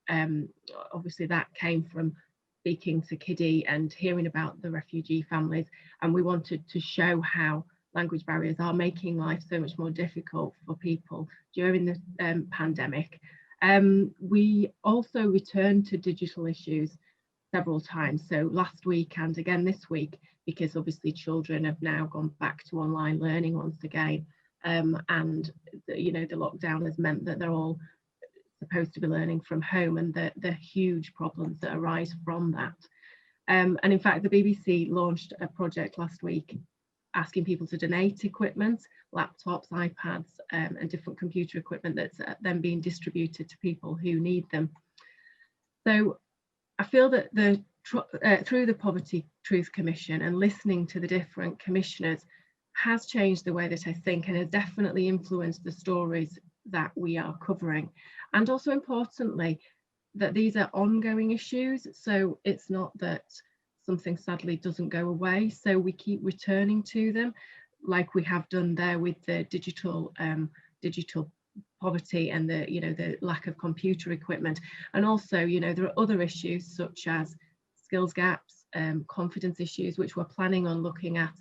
obviously that came from speaking to Kiddy and hearing about the refugee families. And we wanted to show how language barriers are making life so much more difficult for people during the pandemic. We also returned to digital issues several times, so last week and again this week, because obviously children have now gone back to online learning once again, and the lockdown has meant that they're all supposed to be learning from home, and the huge problems that arise from that. And in fact, the BBC launched a project last week asking people to donate equipment, laptops, iPads, and different computer equipment that's then being distributed to people who need them. So I feel that through the Poverty Truth Commission and listening to the different commissioners has changed the way that I think, and has definitely influenced the stories that we are covering. And also importantly, that these are ongoing issues. So it's not that something sadly doesn't go away, so we keep returning to them, like we have done there with the digital poverty and the lack of computer equipment. And also, there are other issues such as skills gaps, confidence issues, which we're planning on looking at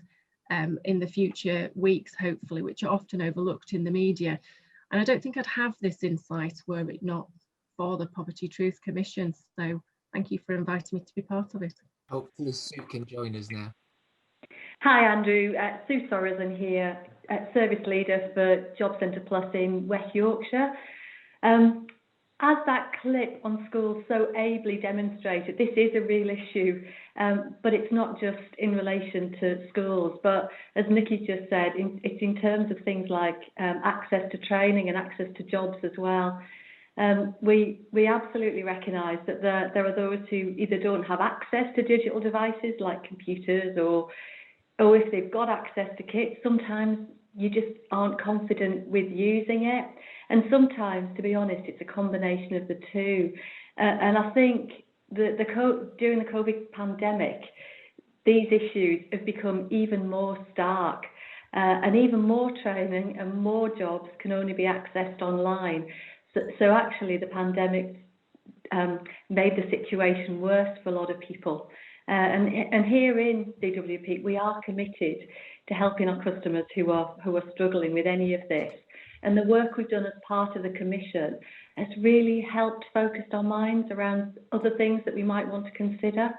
in the future weeks, hopefully, which are often overlooked in the media. And I don't think I'd have this insight were it not for the Poverty Truth Commission. So thank you for inviting me to be part of it. Hopefully Sue can join us now. Hi Andrew, Sue Sorrison here, Service Leader for Job Centre Plus in West Yorkshire. As that clip on schools so ably demonstrated, this is a real issue, but it's not just in relation to schools, but as Nikki just said, it's in terms of things like access to training and access to jobs as well. We absolutely recognise that there are those who either don't have access to digital devices like computers, or if they've got access to kits, sometimes you just aren't confident with using it. And sometimes, to be honest, it's a combination of the two. And I think during the COVID pandemic, these issues have become even more stark, and even more training and more jobs can only be accessed online. So actually, the pandemic made the situation worse for a lot of people. And here in DWP, we are committed to helping our customers who are struggling with any of this. And the work we've done as part of the Commission has really helped focus our minds around other things that we might want to consider.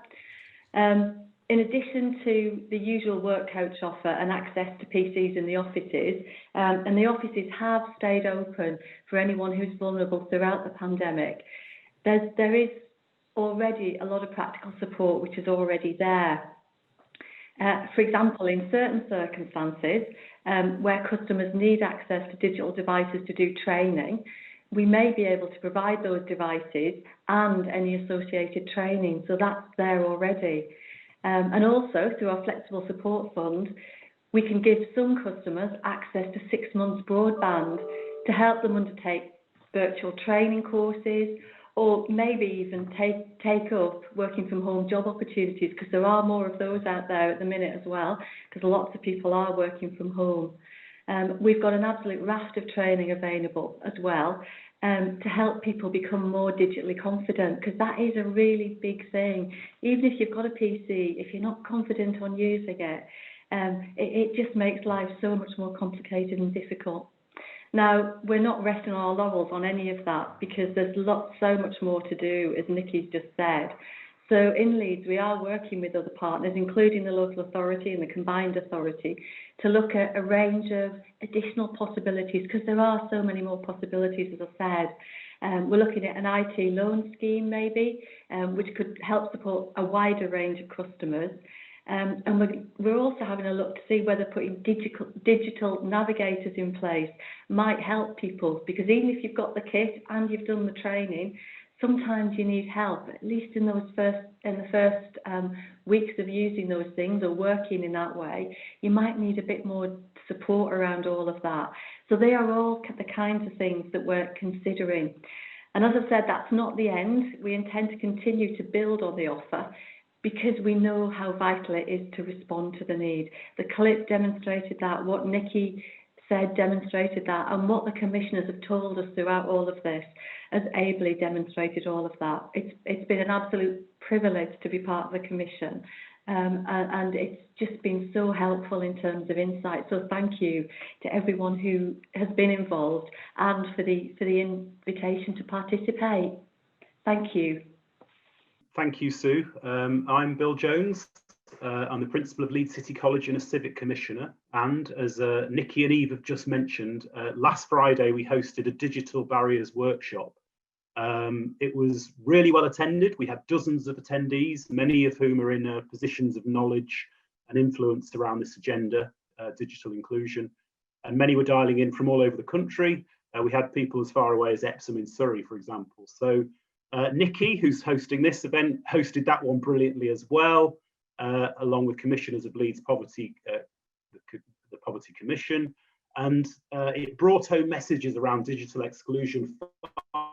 In addition to the usual work coach offer and access to PCs in the offices, and the offices have stayed open for anyone who's vulnerable throughout the pandemic, there is already a lot of practical support which is already there. For example, in certain circumstances where customers need access to digital devices to do training, we may be able to provide those devices and any associated training, so that's there already. And also, through our Flexible Support Fund, we can give some customers access to 6 months broadband to help them undertake virtual training courses, or maybe even take up working from home job opportunities, because there are more of those out there at the minute as well, because lots of people are working from home. We've got an absolute raft of training available as well to help people become more digitally confident, because that is a really big thing. Even if you've got a PC, if you're not confident on using it, it just makes life so much more complicated and difficult. Now, we're not resting on our laurels on any of that, because there's so much more to do, as Nikki's just said. So in Leeds, we are working with other partners, including the local authority and the combined authority, to look at a range of additional possibilities, because there are so many more possibilities, as I said. We're looking at an IT loan scheme, maybe, which could help support a wider range of customers. And we're also having a look to see whether putting digital navigators in place might help people, because even if you've got the kit and you've done the training, sometimes you need help, at least in the first weeks of using those things or working in that way. You might need a bit more support around all of that. So they are all the kinds of things that we're considering. And as I said, that's not the end. We intend to continue to build on the offer, because we know how vital it is to respond to the need. The clip demonstrated that, what Nikki said demonstrated that, and what the commissioners have told us throughout all of this has ably demonstrated all of that. It's been an absolute privilege to be part of the Commission, and it's just been so helpful in terms of insight. So thank you to everyone who has been involved and for the invitation to participate. Thank you. Thank you, Sue. I'm Bill Jones. I'm the principal of Leeds City College and a civic commissioner. And as Nikki and Eve have just mentioned, last Friday we hosted a digital barriers workshop. It was really well attended. We had dozens of attendees, many of whom are in positions of knowledge and influence around this agenda, digital inclusion. And many were dialing in from all over the country. We had people as far away as Epsom in Surrey, for example. So Nikki, who's hosting this event, hosted that one brilliantly as well, along with commissioners of Leeds Poverty, the Poverty Commission, and it brought home messages around digital exclusion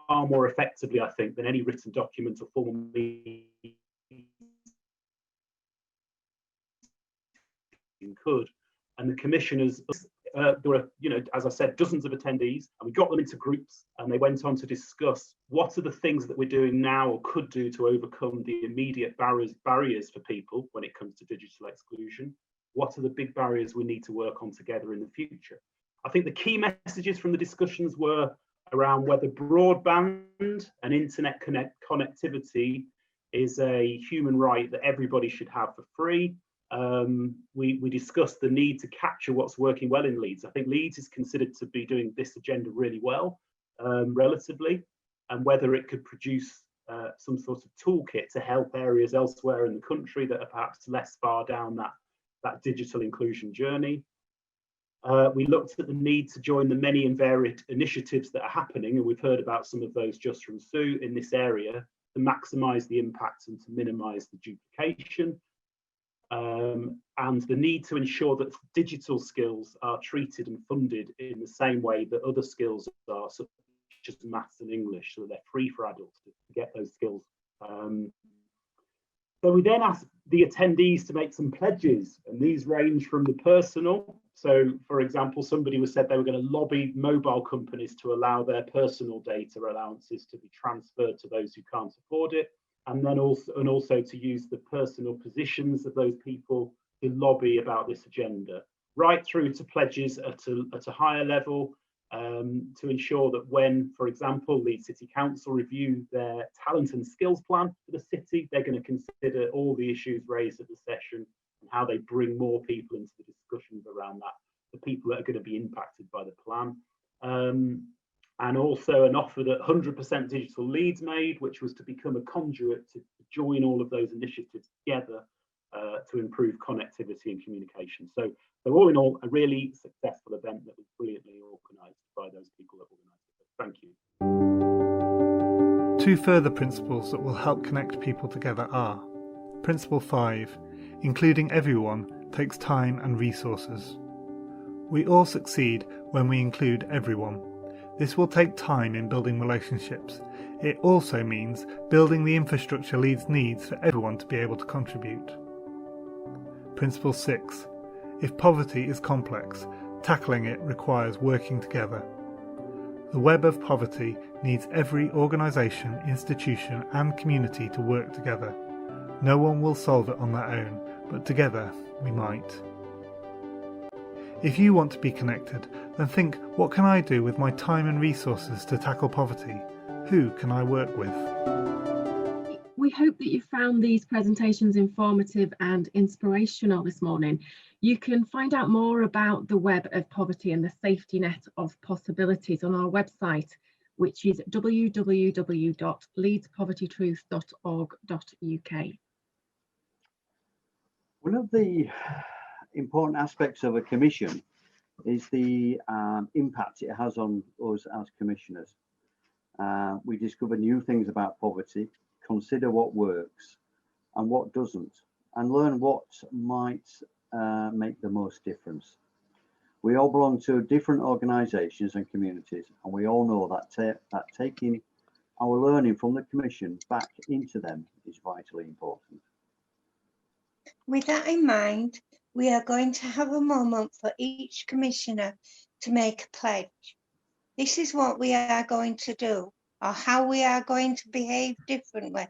far more effectively, I think, than any written document or formal meeting could. And the commissioners, there were, as I said, dozens of attendees, and we got them into groups, and they went on to discuss what are the things that we're doing now or could do to overcome the immediate barriers for people when it comes to digital exclusion. What are the big barriers we need to work on together in the future? I think the key messages from the discussions were around whether broadband and internet connectivity is a human right that everybody should have for free, we discussed the need to capture what's working well in Leeds. I think Leeds is considered to be doing this agenda really well, relatively, and whether it could produce some sort of toolkit to help areas elsewhere in the country that are perhaps less far down that digital inclusion journey. We looked at the need to join the many and varied initiatives that are happening, and we've heard about some of those just from Sue in this area, to maximise the impact and to minimise the duplication. And the need to ensure that digital skills are treated and funded in the same way that other skills are, such as maths and English, so they're free for adults to get those skills. So we then asked the attendees to make some pledges, and these range from the personal. So, for example, somebody said they were going to lobby mobile companies to allow their personal data allowances to be transferred to those who can't afford it, and then also to use the personal positions of those people to lobby about this agenda, right through to pledges at a higher level, to ensure that when, for example, Leeds City Council review their talent and skills plan for the city, they're going to consider all the issues raised at the session and how they bring more people into the discussions around that, the people that are going to be impacted by the plan. And also an offer that 100% Digital Leeds made, which was to become a conduit to join all of those initiatives together to improve connectivity and communication. So all in all, a really successful event that was brilliantly organised by those people that organised it. Thank you. 2 further principles that will help connect people together are: Principle 5, including everyone takes time and resources. We all succeed when we include everyone. This will take time in building relationships. It also means building the infrastructure Leeds needs for everyone to be able to contribute. Principle 6. If poverty is complex, tackling it requires working together. The web of poverty needs every organisation, institution and community to work together. No one will solve it on their own, but together we might. If you want to be connected, then think, what can I do with my time and resources to tackle poverty? Who can I work with? We hope that you found these presentations informative and inspirational this morning. You can find out more about the web of poverty and the safety net of possibilities on our website, which is www.leedspovertytruth.org.uk. One of the important aspects of a commission is the impact it has on us as commissioners. We discover new things about poverty, consider what works and what doesn't, and learn what might make the most difference. We all belong to different organisations and communities, and we all know that taking our learning from the Commission back into them is vitally important. With that in mind, we are going to have a moment for each Commissioner to make a pledge. This is what we are going to do, or how we are going to behave differently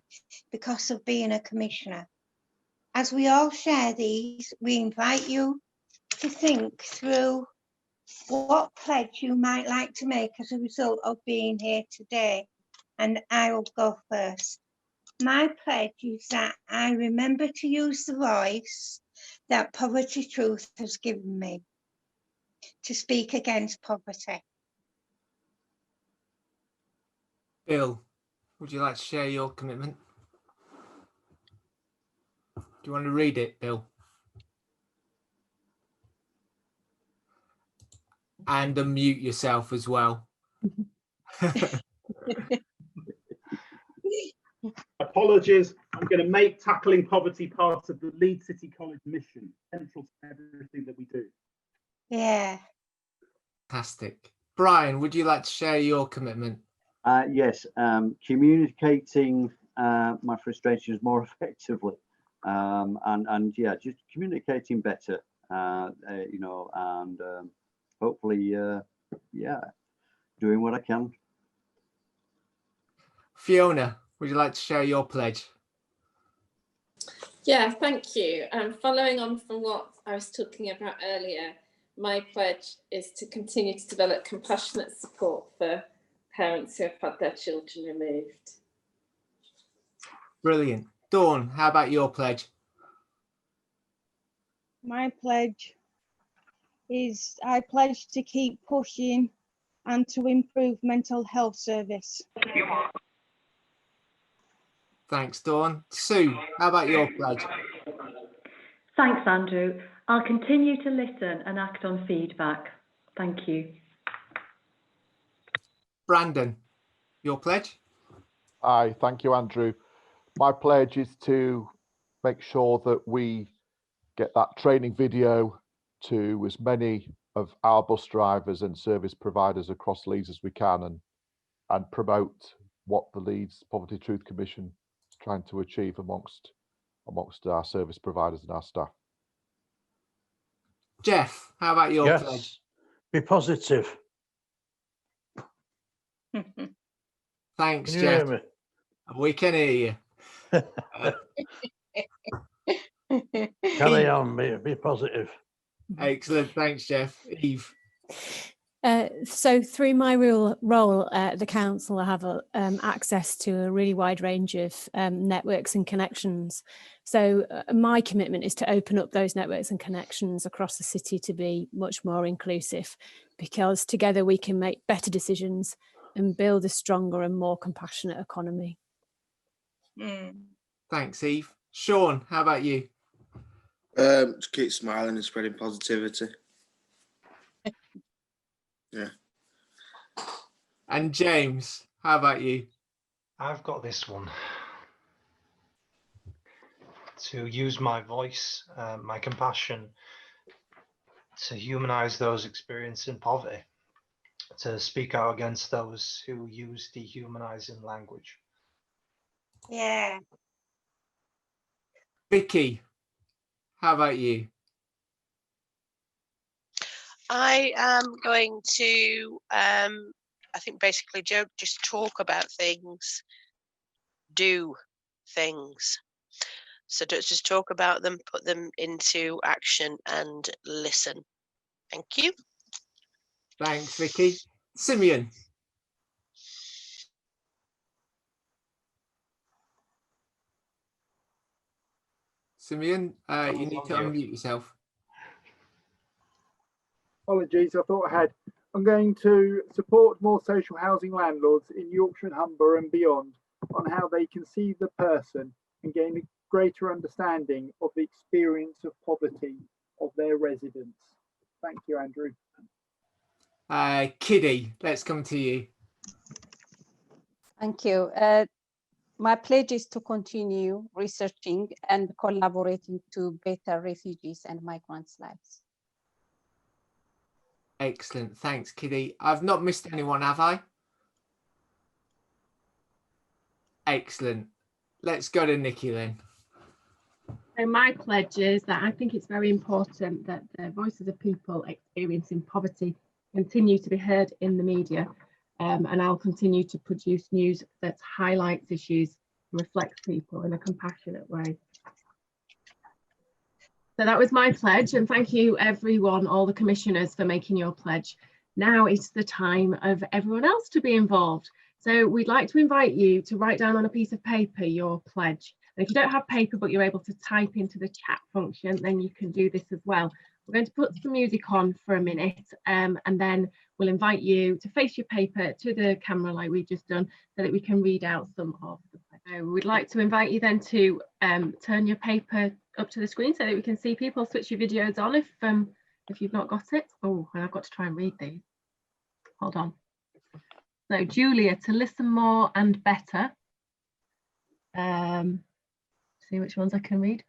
because of being a Commissioner. As we all share these, we invite you to think through what pledge you might like to make as a result of being here today. And I will go first. My pledge is that I remember to use the voice that Poverty Truth has given me to speak against poverty. Bill, would you like to share your commitment? Do you want to read it, Bill? And unmute yourself as well. Apologies, I'm going to make tackling poverty part of the Leeds City College mission, central to everything that we do. Yeah. Fantastic. Brian, would you like to share your commitment? Yes, communicating my frustrations more effectively, and yeah, just communicating better, you know, and hopefully, yeah, doing what I can. Fiona, would you like to share your pledge? Yeah, thank you. Following on from what I was talking about earlier, my pledge is to continue to develop compassionate support for parents who have had their children removed. Brilliant. Dawn, how about your pledge? My pledge is I pledge to keep pushing and to improve mental health service. Thanks, Dawn. Sue, how about your pledge? Thanks, Andrew. I'll continue to listen and act on feedback. Thank you. Brandon, your pledge? Aye, thank you, Andrew. My pledge is to make sure that we get that training video to as many of our bus drivers and service providers across Leeds as we can, and promote what the Leeds Poverty Truth Commission is trying to achieve amongst our service providers and our staff. Jeff, how about your pledge? Be positive. Thanks, Can you Jeff. hear me? We can hear you. Carry on, be positive. Excellent. Thanks, Jeff. Eve. So through my role at the council, I have access to a really wide range of networks and connections. So my commitment is to open up those networks and connections across the city to be much more inclusive, because together we can make better decisions and build a stronger and more compassionate economy. Thanks, Eve. Sean, how about you? Just keep smiling and spreading positivity. Yeah. And James, how about you? I've got this one. To use my voice, my compassion, to humanise those experiencing poverty, to speak out against those who use dehumanising language. Yeah. Vicky, how about you? I am going to, I think basically, Joe, just talk about things, do things. So don't just talk about them, put them into action and listen. Thank you. Thanks, Vicky. Simeon. Simeon, you need to unmute yourself. Apologies, I thought I had. I'm going to support more social housing landlords in Yorkshire and Humber and beyond on how they can see the person and gain a greater understanding of the experience of poverty of their residents. Thank you, Andrew. Kiddy, let's come to you. Thank you. My pledge is to continue researching and collaborating to better refugees and migrants' lives. Excellent. Thanks, Kiddy. I've not missed anyone, have I? Excellent. Let's go to Nikki then. So my pledge is that I think it's very important that the voices of people experiencing poverty continue to be heard in the media, and I'll continue to produce news that highlights issues and reflects people in a compassionate way. So that was my pledge, and thank you everyone, all the commissioners, for making your pledge. Now it's the time of everyone else to be involved. So we'd like to invite you to write down on a piece of paper your pledge. And if you don't have paper but you're able to type into the chat function, then you can do this as well. We're going to put some music on for a minute, and then we'll invite you to face your paper to the camera like we've just done, so that we can read out some of the pledge. We'd like to invite you then to turn your paper up to the screen so that we can see people. Switch your videos on if you've not got it. Oh, and I've got to try and read these. Hold on. So Julia, to listen more and better. See which ones I can read.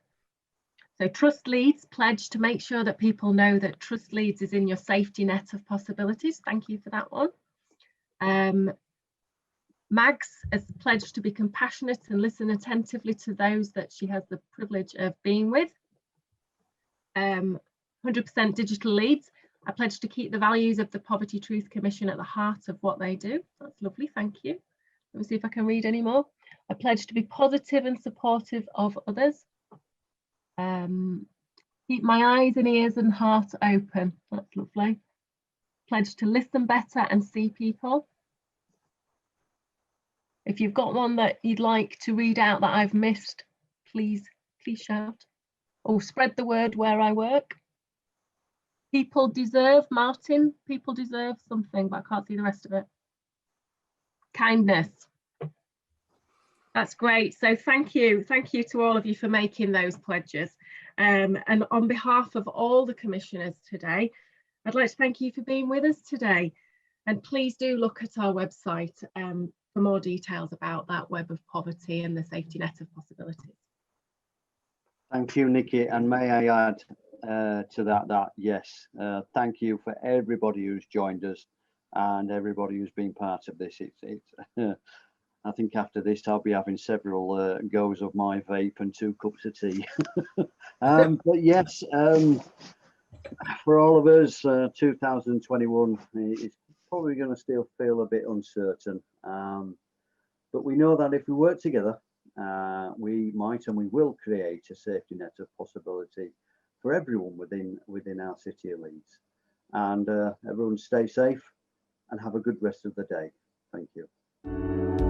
So Trust Leeds, pledge to make sure that people know that Trust Leeds is in your safety net of possibilities. Thank you for that one. Mags has pledged to be compassionate and listen attentively to those that she has the privilege of being with. 100% Digital Leeds, I pledge to keep the values of the Poverty Truth Commission at the heart of what they do. That's lovely, thank you. Let me see if I can read any more. I pledge to be positive and supportive of others. Keep my eyes and ears and heart open. That's lovely. Pledge to listen better and see people. If you've got one that you'd like to read out that I've missed, please shout. Oh, spread the word where I work. People deserve, Martin, people deserve something, but I can't see the rest of it. Kindness. That's great. So thank you to all of you for making those pledges. And on behalf of all the commissioners today, I'd like to thank you for being with us today. And please do look at our website for more details about that web of poverty and the safety net of possibilities. Thank you, Nikki. And may I add to that yes, thank you for everybody who's joined us and everybody who's been part of this. It's I think after this I'll be having several goes of my vape and 2 cups of tea. But yes, for all of us, 2021 is probably going to still feel a bit uncertain. But we know that if we work together, we might and we will create a safety net of possibility for everyone within our city of Leeds. And everyone stay safe and have a good rest of the day. Thank you.